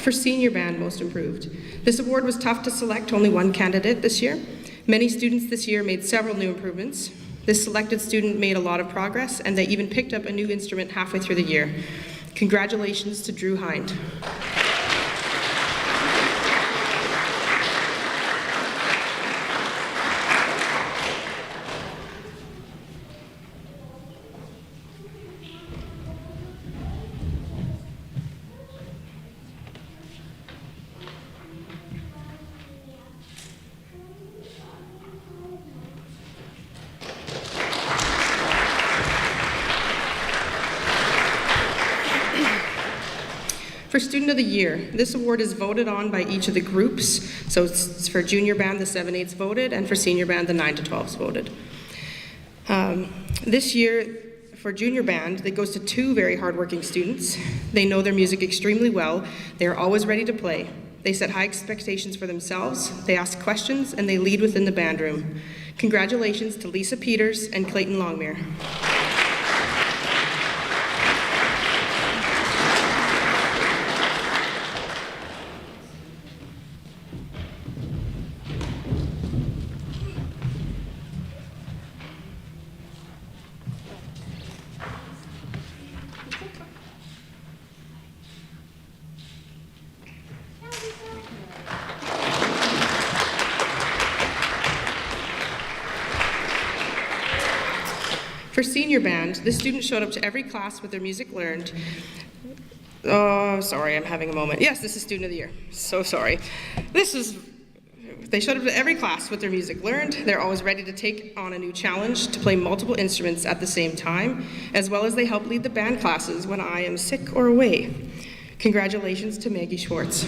For senior band most improved, this award was tough to select only one candidate this year. Many students this year made several new improvements. This selected student made a lot of progress, and they even picked up a new instrument halfway through the year. Congratulations to Drew Hind. For Student of the Year, this award is voted on by each of the groups. So it's for junior band, the 7/8s voted, and for senior band, the 9 to 12s voted. This year, for junior band, it goes to 2 very hardworking students. They know their music extremely well. They are always ready to play. They set high expectations for themselves. They ask questions, and they lead within the band room. Congratulations to Lisa Peters and Clayton Longmuir. For senior band, this student showed up to every class with their music learned. Oh, sorry, I'm having a moment. Yes, this is Student of the Year. So sorry. They showed up to every class with their music learned. They're always ready to take on a new challenge to play multiple instruments at the same time, as well as they help lead the band classes when I am sick or away. Congratulations to Maggie Schwartz.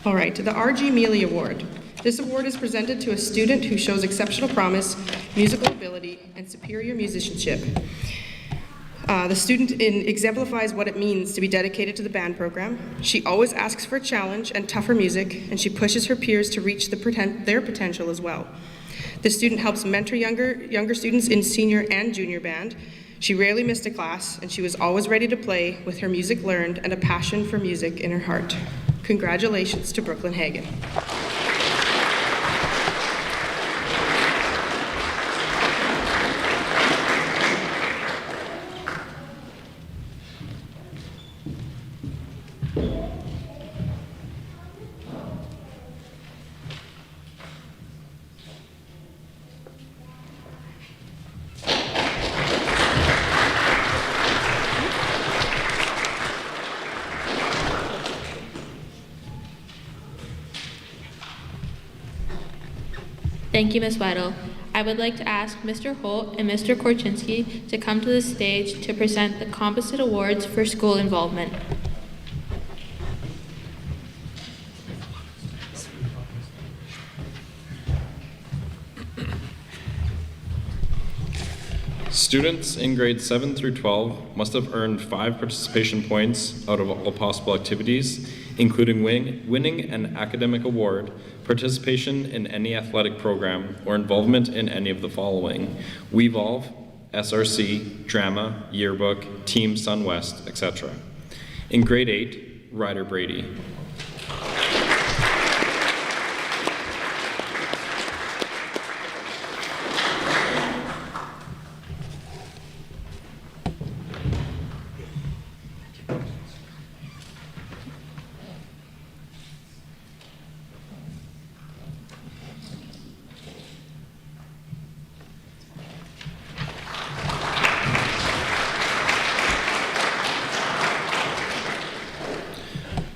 All right, the R.G. Mealey Award. This award is presented to a student who shows exceptional promise, musical ability, and superior musicianship. The student exemplifies what it means to be dedicated to the band program. She always asks for a challenge and tougher music, and she pushes her peers to reach their potential as well. The student helps mentor younger students in senior and junior band. She rarely missed a class, and she was always ready to play with her music learned and a passion for music in her heart. Congratulations to Brooklyn Hagan. Thank you, Ms. Weddle. I would like to ask Mr. Holt and Mr. Korchinski to come to the stage to present the Composite Awards for school involvement. Students in grades 7 through 12 must have earned 5 participation points out of all possible activities, including winning an academic award, participation in any athletic program, or involvement in any of the following: Wevolve, SRC, Drama, Yearbook, Team SunWest, etc. In grade 8, Ryder Brady.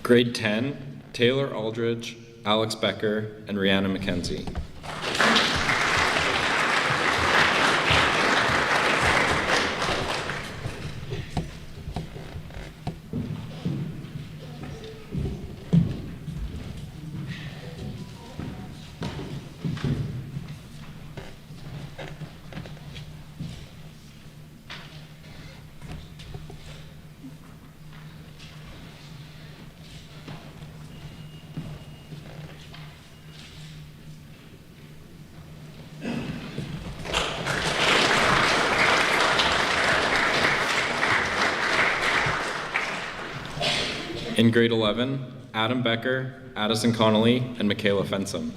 Grade 10, Taylor Aldridge, Alex Becker, and Rihanna McKenzie. In grade 11, Adam Becker, Addison Connolly, and Michaela Fensom.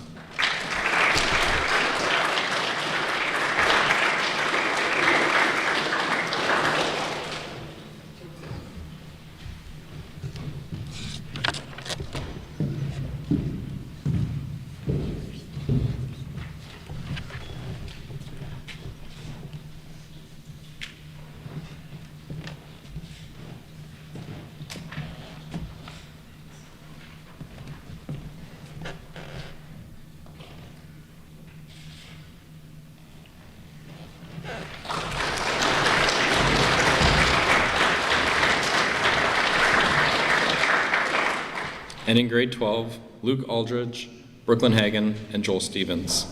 And in grade 12, Luke Aldridge, Brooklyn Hagan, and Joel Stevens.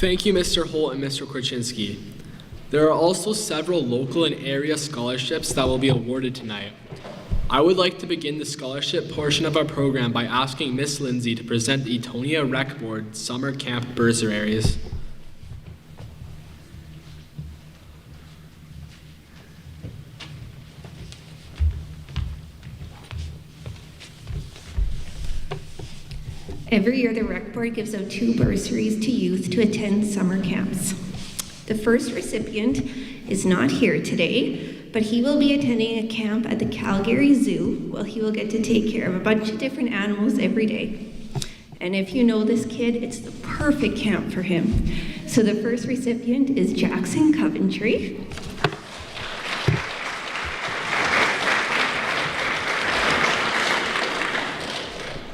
Thank you, Mr. Holt and Mr. Korchinski. There are also several local and area scholarships that will be awarded tonight. I would like to begin the scholarship portion of our program by asking Miss Lindsay to present the Eatonia Rec Board Summer Camp Bursaries. Every year, the Rec Board gives out 2 bursaries to youth to attend summer camps. The first recipient is not here today, but he will be attending a camp at the Calgary Zoo, where he will get to take care of a bunch of different animals every day. And if you know this kid, it's the perfect camp for him. So the first recipient is Jackson Coventry.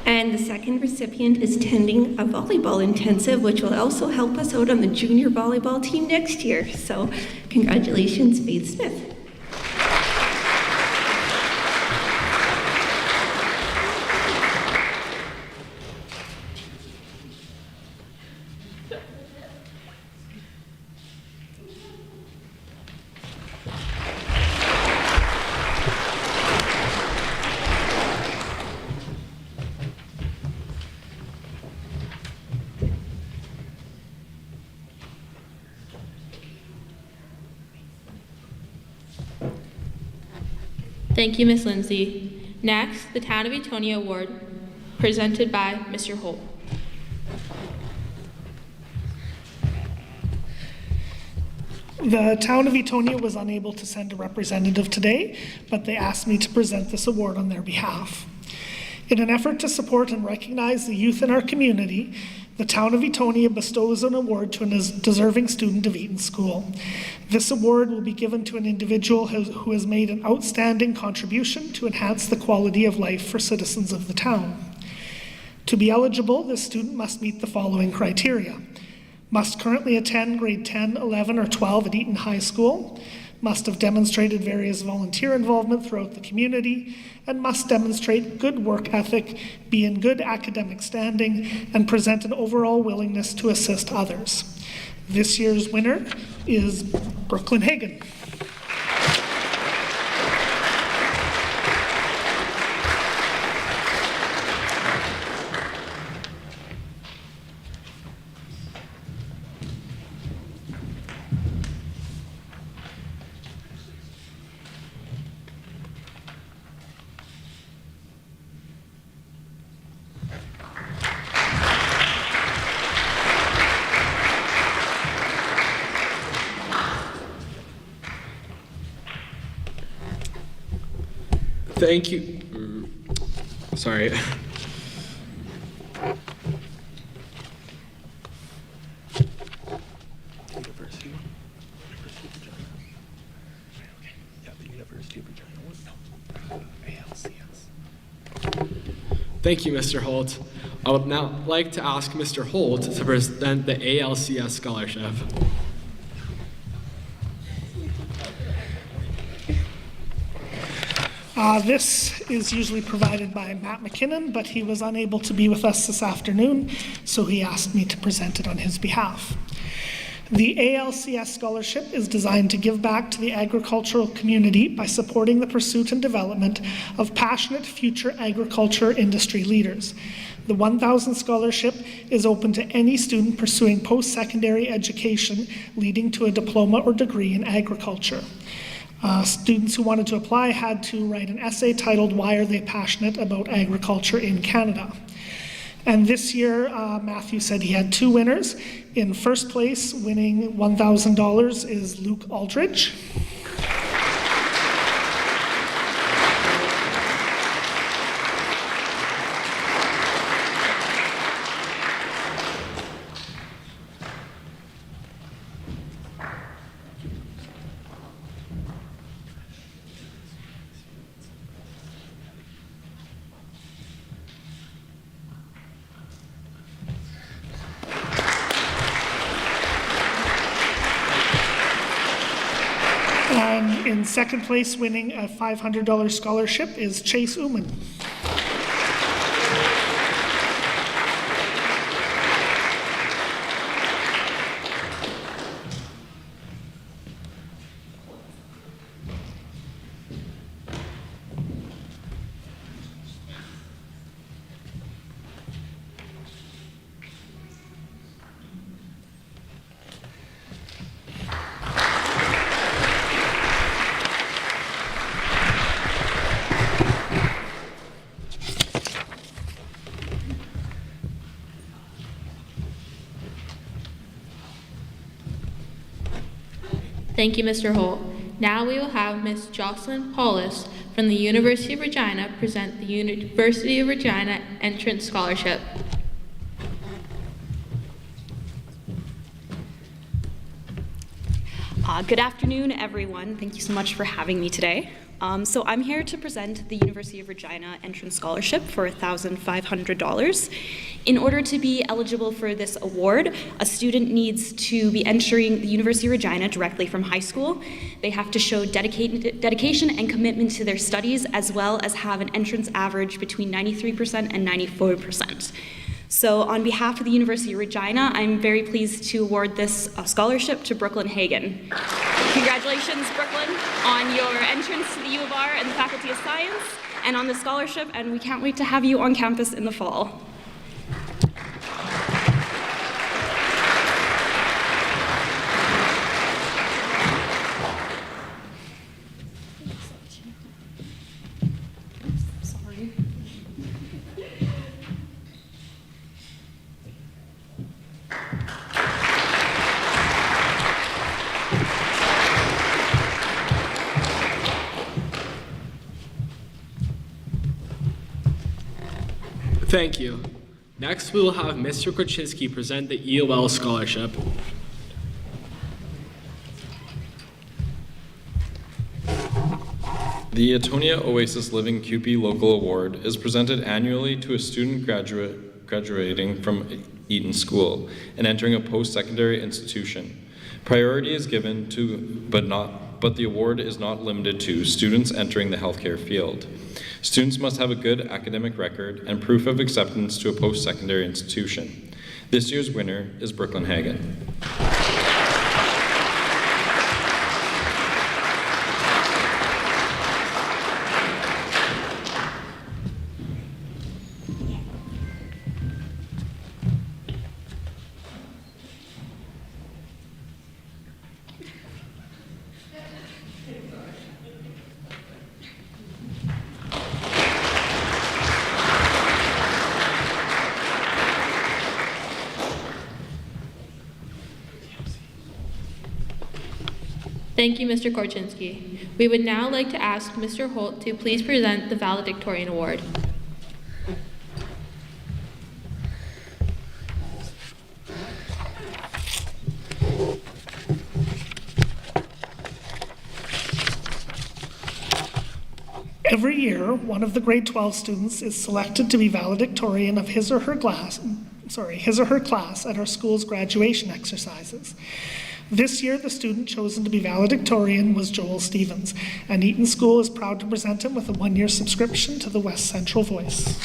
And the second recipient is attending a volleyball intensive, which will also help us out on the junior volleyball team next year. So congratulations, Faith Smith. Thank you, Ms. Lindsay. Next, the Town of Eatonia Award, presented by Mr. Holt. The Town of Eatonia was unable to send a representative today, but they asked me to present this award on their behalf. In an effort to support and recognize the youth in our community, the Town of Eatonia bestows an award to a deserving student of Eaton School. This award will be given to an individual who has made an outstanding contribution to enhance the quality of life for citizens of the town. To be eligible, this student must meet the following criteria: must currently attend grade 10, 11, or 12 at Eaton High School, must have demonstrated various volunteer involvement throughout the community, and must demonstrate good work ethic, be in good academic standing, and present an overall willingness to assist others. This year's winner is Brooklyn Hagan. Thank you. Sorry. Thank you, Mr. Holt. I would now like to ask Mr. Holt to present the ALCS scholarship. This is usually provided by Matt McKinnon, but he was unable to be with us this afternoon, so he asked me to present it on his behalf. The ALCS scholarship is designed to give back to the agricultural community by supporting the pursuit and development of passionate future agriculture industry leaders. The 1,000 scholarship is open to any student pursuing post-secondary education leading to a diploma or degree in agriculture. Students who wanted to apply had to write an essay titled, "Why Are They Passionate About Agriculture in Canada?" And this year, Matthew said he had 2 winners. In first place, winning $1,000 is Luke Aldridge. And in second place, winning a $500 scholarship is Chase Uman. Thank you, Mr. Holt. Now we will have Ms. Jocelyn Paulus from the University of Regina present the University of Regina Entrance Scholarship. Good afternoon, everyone. Thank you so much for having me today. So I'm here to present the University of Regina Entrance Scholarship for $1,500. In order to be eligible for this award, a student needs to be entering the University of Regina directly from high school. They have to show dedication and commitment to their studies, as well as have an entrance average between 93% and 94%. So on behalf of the University of Regina, I'm very pleased to award this scholarship to Brooklyn Hagan. Congratulations, Brooklyn, on your entrance to the U of R and the Faculty of Science, and on the scholarship, and we can't wait to have you on campus in the fall. Thank you. Next, we will have Mr. Korchinski present the EOL Scholarship. The Eatonia Oasis Living CUPE Local Award is presented annually to a student graduating from Eaton School and entering a post-secondary institution. Priority is given to, but the award is not limited to, students entering the healthcare field. Students must have a good academic record and proof of acceptance to a post-secondary institution. This year's winner is Brooklyn Hagan. Thank you, Mr. Korchinski. We would now like to ask Mr. Holt to please present the Valedictorian Award. Every year, one of the grade 12 students is selected to be valedictorian of his or her class at our school's graduation exercises. This year, the student chosen to be valedictorian was Joel Stevens, and Eaton School is proud to present him with a one-year subscription to the West Central Voice.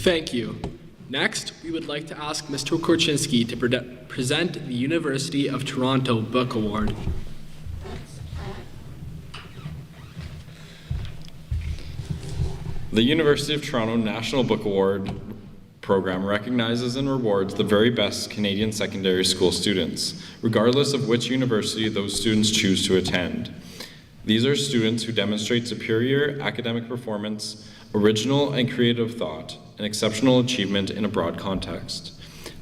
Thank you. Next, we would like to ask Mr. Korchinski to present the University of Toronto Book Award. The University of Toronto National Book Award program recognizes and rewards the very best Canadian secondary school students, regardless of which university those students choose to attend. These are students who demonstrate superior academic performance, original and creative thought, and exceptional achievement in a broad context.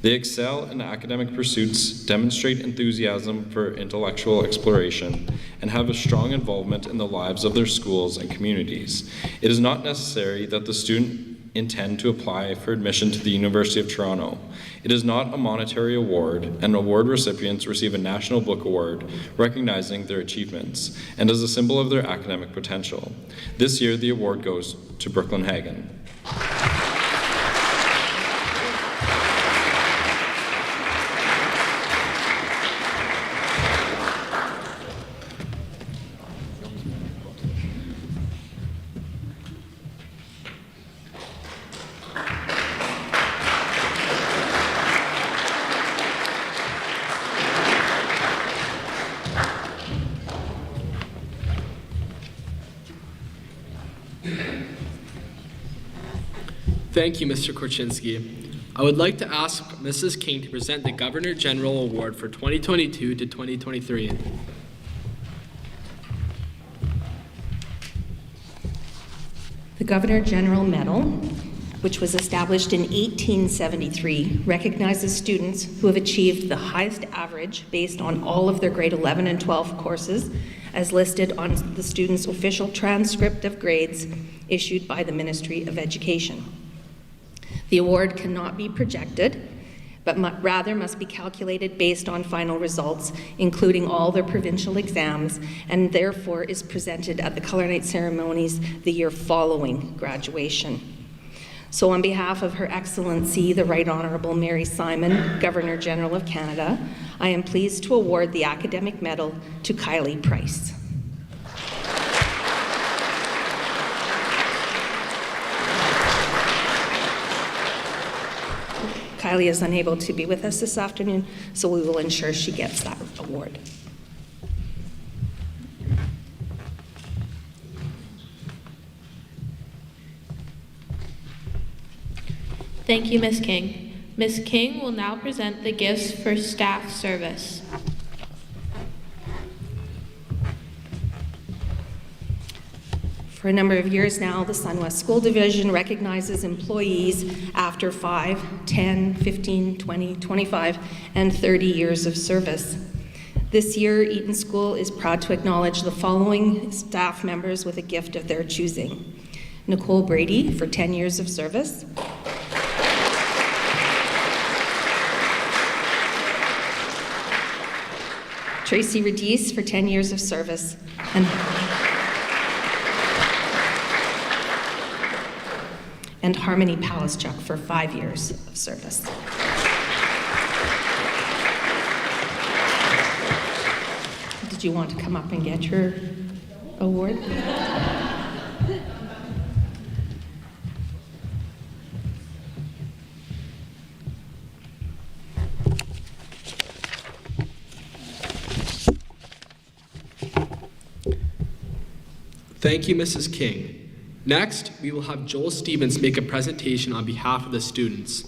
They excel in academic pursuits, demonstrate enthusiasm for intellectual exploration, and have a strong involvement in the lives of their schools and communities. It is not necessary that the student intend to apply for admission to the University of Toronto. It is not a monetary award, and award recipients receive a National Book Award recognizing their achievements and as a symbol of their academic potential. This year, the award goes to Brooklyn Hagan. Thank you, Mr. Korchinski. I would like to ask Mrs. King to present the Governor General Award for 2022 to 2023. The Governor General Medal, which was established in 1873, recognizes students who have achieved the highest average based on all of their grade 11 and 12 courses, as listed on the student's official transcript of grades issued by the Ministry of Education. The award cannot be projected, but rather must be calculated based on final results, including all their provincial exams, and therefore is presented at the Color Night ceremonies the year following graduation. So on behalf of Her Excellency, the Right Honourable Mary Simon, Governor General of Canada, I am pleased to award the Academic Medal to Kylie Price. Kylie is unable to be with us this afternoon, so we will ensure she gets that award. Thank you, Ms. King. Ms. King will now present the gifts for staff service. For a number of years now, the Sun West School Division recognizes employees after 5, 10, 15, 20, 25, and 30 years of service. This year, Eaton School is proud to acknowledge the following staff members with a gift of their choosing. Nicole Brady for 10 years of service. Tracy Radice for 10 years of service. And Harmony Palaschuk for 5 years of service. Did you want to come up and get your award? Thank you, Mrs. King. Next, we will have Joel Stevens make a presentation on behalf of the students.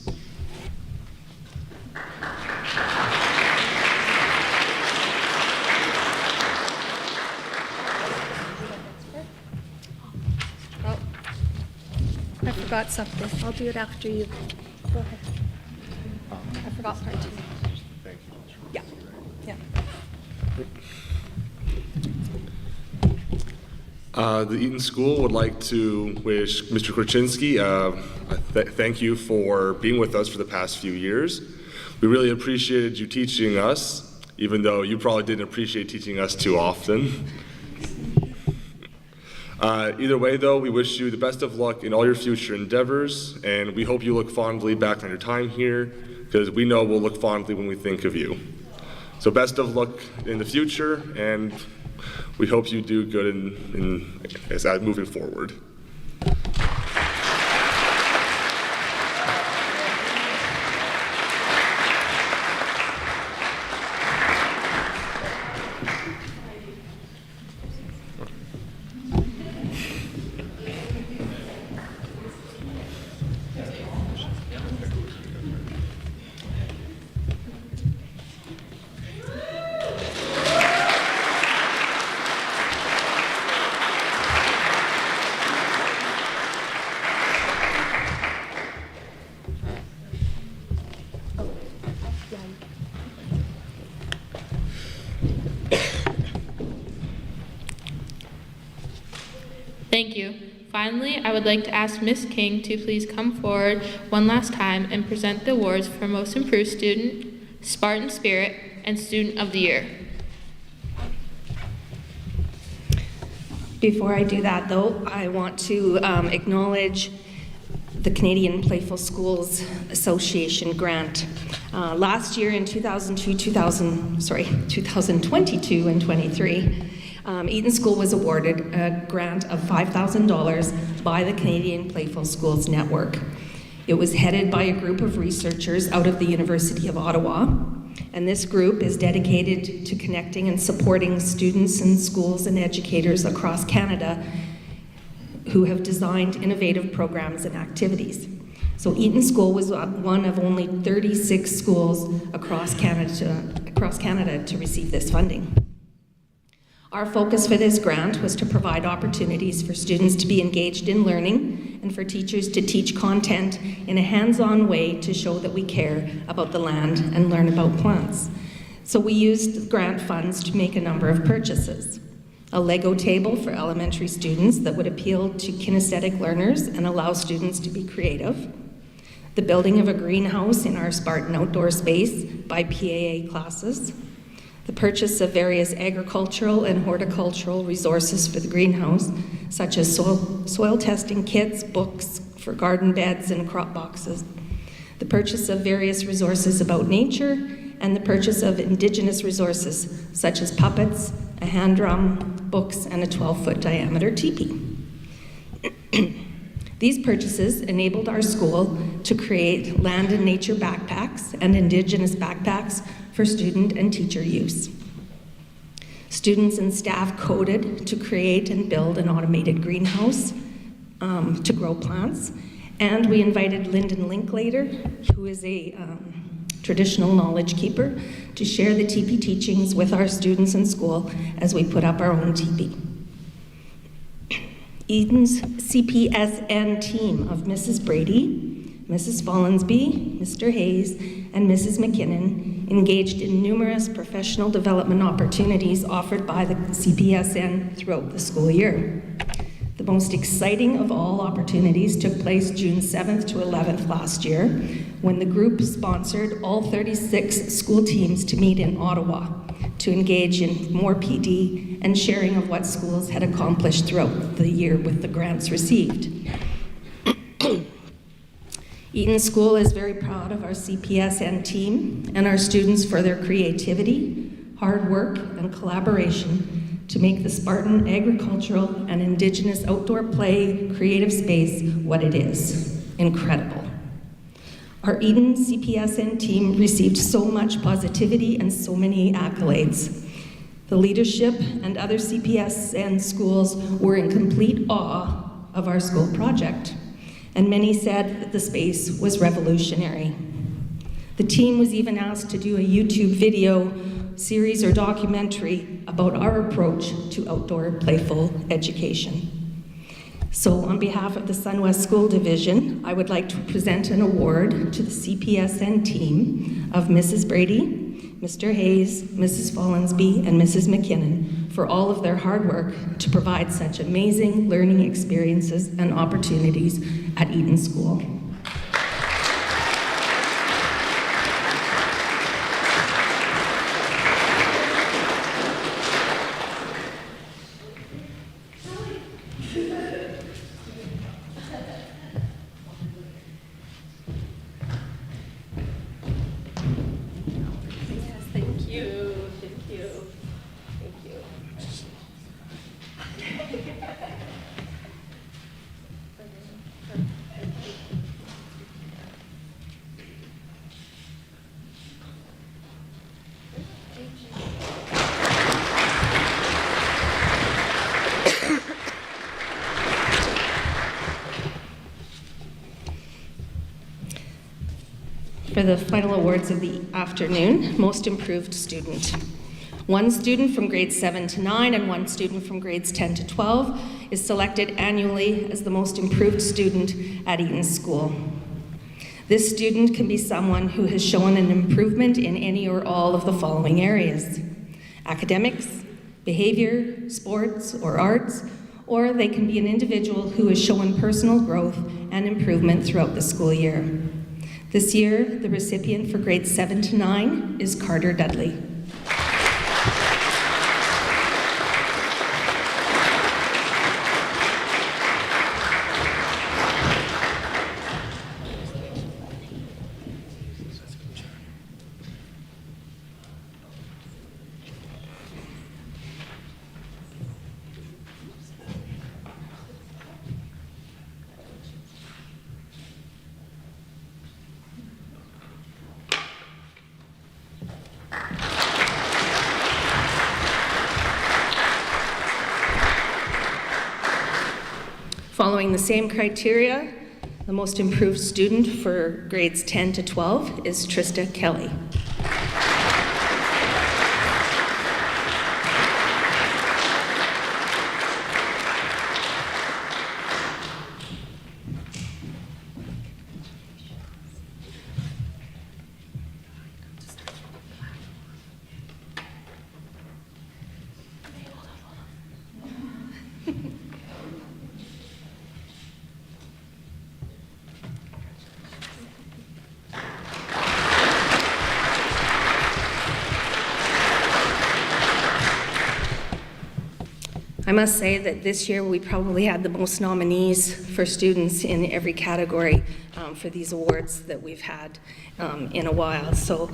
Oh, I forgot something. I'll do it after you. Go ahead. I forgot part 2. Thank you. Yeah. Yeah. The Eaton School would like to wish Mr. Korchinski thank you for being with us for the past few years. We really appreciated you teaching us, even though you probably didn't appreciate teaching us too often. Either way, though, we wish you the best of luck in all your future endeavors, and we hope you look fondly back on your time here, because we know we'll look fondly when we think of you. So best of luck in the future, and we hope you do good as moving forward. Thank you. Finally, I would like to ask Ms. King to please come forward one last time and present the awards for Most Improved Student, Spartan Spirit, and Student of the Year. Before I do that, though, I want to acknowledge the Canadian Playful Schools Association grant. Last year in 2022 and 23, Eaton School was awarded a grant of $5,000 by the Canadian Playful Schools Network. It was headed by a group of researchers out of the University of Ottawa, and this group is dedicated to connecting and supporting students and schools and educators across Canada who have designed innovative programs and activities. So Eaton School was one of only 36 schools across Canada to receive this funding. Our focus for this grant was to provide opportunities for students to be engaged in learning and for teachers to teach content in a hands-on way to show that we care about the land and learn about plants. So we used grant funds to make a number of purchases. A Lego table for elementary students that would appeal to kinesthetic learners and allow students to be creative. The building of a greenhouse in our Spartan outdoor space by PAA classes. The purchase of various agricultural and horticultural resources for the greenhouse, such as soil testing kits, books for garden beds and crop boxes. The purchase of various resources about nature, and the purchase of Indigenous resources, such as puppets, a hand drum, books, and a 12-foot diameter teepee. These purchases enabled our school to create land and nature backpacks and Indigenous backpacks for student and teacher use. Students and staff coded to create and build an automated greenhouse to grow plants, and we invited Lyndon Linklater, who is a traditional knowledge keeper, to share the teepee teachings with our students in school as we put up our own teepee. Eaton's CPSN team of Mrs. Brady, Mrs. Follansby, Mr. Hayes, and Mrs. McKinnon engaged in numerous professional development opportunities offered by the CPSN throughout the school year. The most exciting of all opportunities took place June 7th to 11th last year, when the group sponsored all 36 school teams to meet in Ottawa to engage in more PD and sharing of what schools had accomplished throughout the year with the grants received. Eaton School is very proud of our CPSN team and our students for their creativity, hard work, and collaboration to make the Spartan agricultural and Indigenous outdoor play creative space what it is. Incredible. Our Eaton CPSN team received so much positivity and so many accolades. The leadership and other CPSN schools were in complete awe of our school project, and many said that the space was revolutionary. The team was even asked to do a YouTube video series or documentary about our approach to outdoor playful education. So on behalf of the SunWest School Division, I would like to present an award to the CPSN team of Mrs. Brady, Mr. Hayes, Mrs. Follansby, and Mrs. McKinnon for all of their hard work to provide such amazing learning experiences and opportunities at Eaton School. For the final awards of the afternoon, Most Improved Student. One student from grades 7 to 9 and one student from grades 10 to 12 is selected annually as the most improved student at Eaton School. This student can be someone who has shown an improvement in any or all of the following areas: academics, behavior, sports, or arts, or they can be an individual who has shown personal growth and improvement throughout the school year. This year, the recipient for grades 7 to 9 is Carter Dudley. Following the same criteria, The most improved student for grades 10 to 12 is Trista Kelly. I must say that this year we probably had the most nominees for students in every category for these awards that we've had in a while. So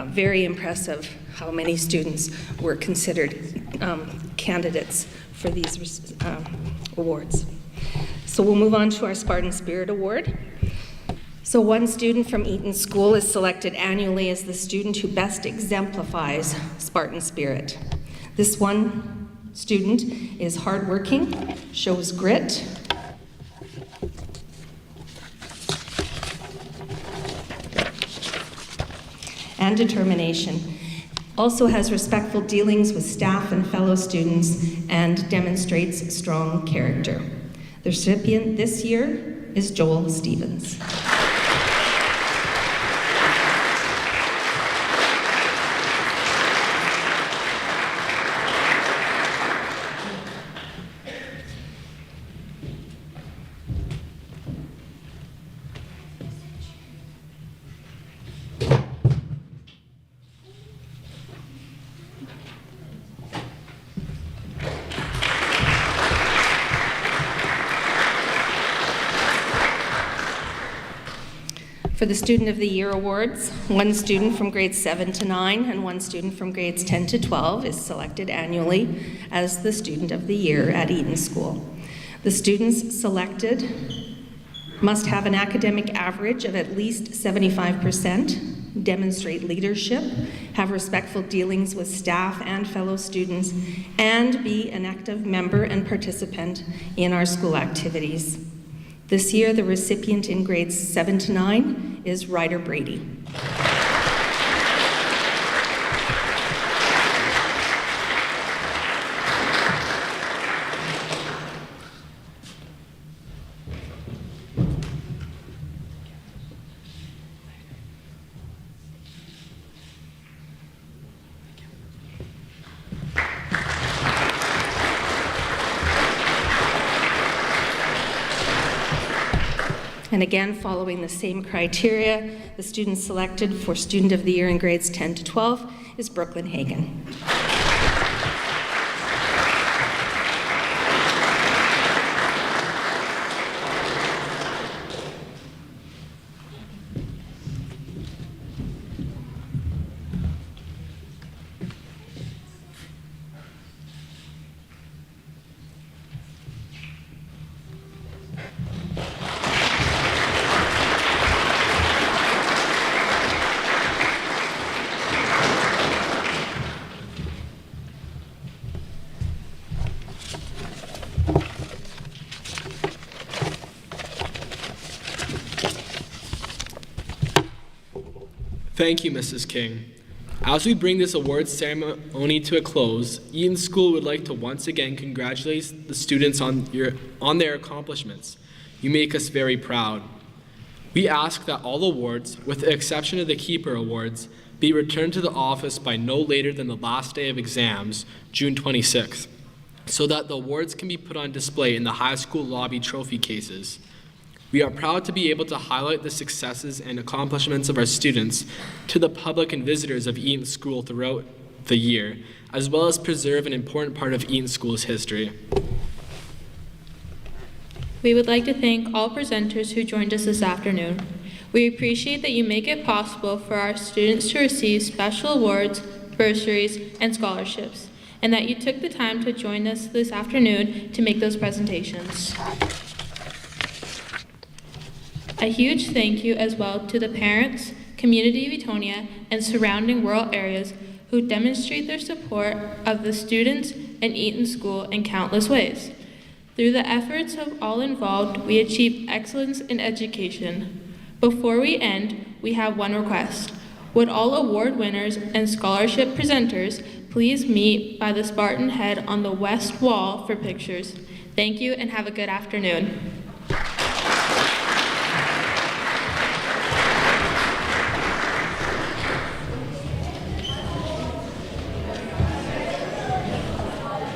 very impressive how many students were considered candidates for these awards. So we'll move on to our Spartan Spirit Award. So one student from Eaton School is selected annually as the student who best exemplifies Spartan spirit. This one student is hardworking, shows grit, and determination. Also has respectful dealings with staff and fellow students and demonstrates strong character. The recipient this year is Joel Stevens. For the Student of the Year Awards, one student from grades 7 to 9 and one student from grades 10 to 12 is selected annually as the Student of the Year at Eaton School. The students selected must have an academic average of at least 75%, demonstrate leadership, have respectful dealings with staff and fellow students, and be an active member and participant in our school activities. This year, the recipient in grades 7 to 9 is Ryder Brady. And again, following the same criteria, the student selected for Student of the Year in grades 10 to 12 is Brooklyn Hagan. Thank you, Mrs. King. As we bring this awards ceremony to a close, Eaton School would like to once again congratulate the students on their accomplishments. You make us very proud. We ask that all awards, with the exception of the Keeper Awards, be returned to the office by no later than the last day of exams, June 26th, so that the awards can be put on display in the high school lobby trophy cases. We are proud to be able to highlight the successes and accomplishments of our students to the public and visitors of Eaton School throughout the year, as well as preserve an important part of Eaton School's history. We would like to thank all presenters who joined us this afternoon. We appreciate that you make it possible for our students to receive special awards, bursaries, and scholarships, and that you took the time to join us this afternoon to make those presentations. A huge thank you as well to the parents, community of Eatonia, and surrounding rural areas who demonstrate their support of the students and Eaton School in countless ways. Through the efforts of all involved, we achieve excellence in education. Before we end, we have one request. Would all award winners and scholarship presenters please meet by the Spartan head on the west wall for pictures? Thank you and have a good afternoon.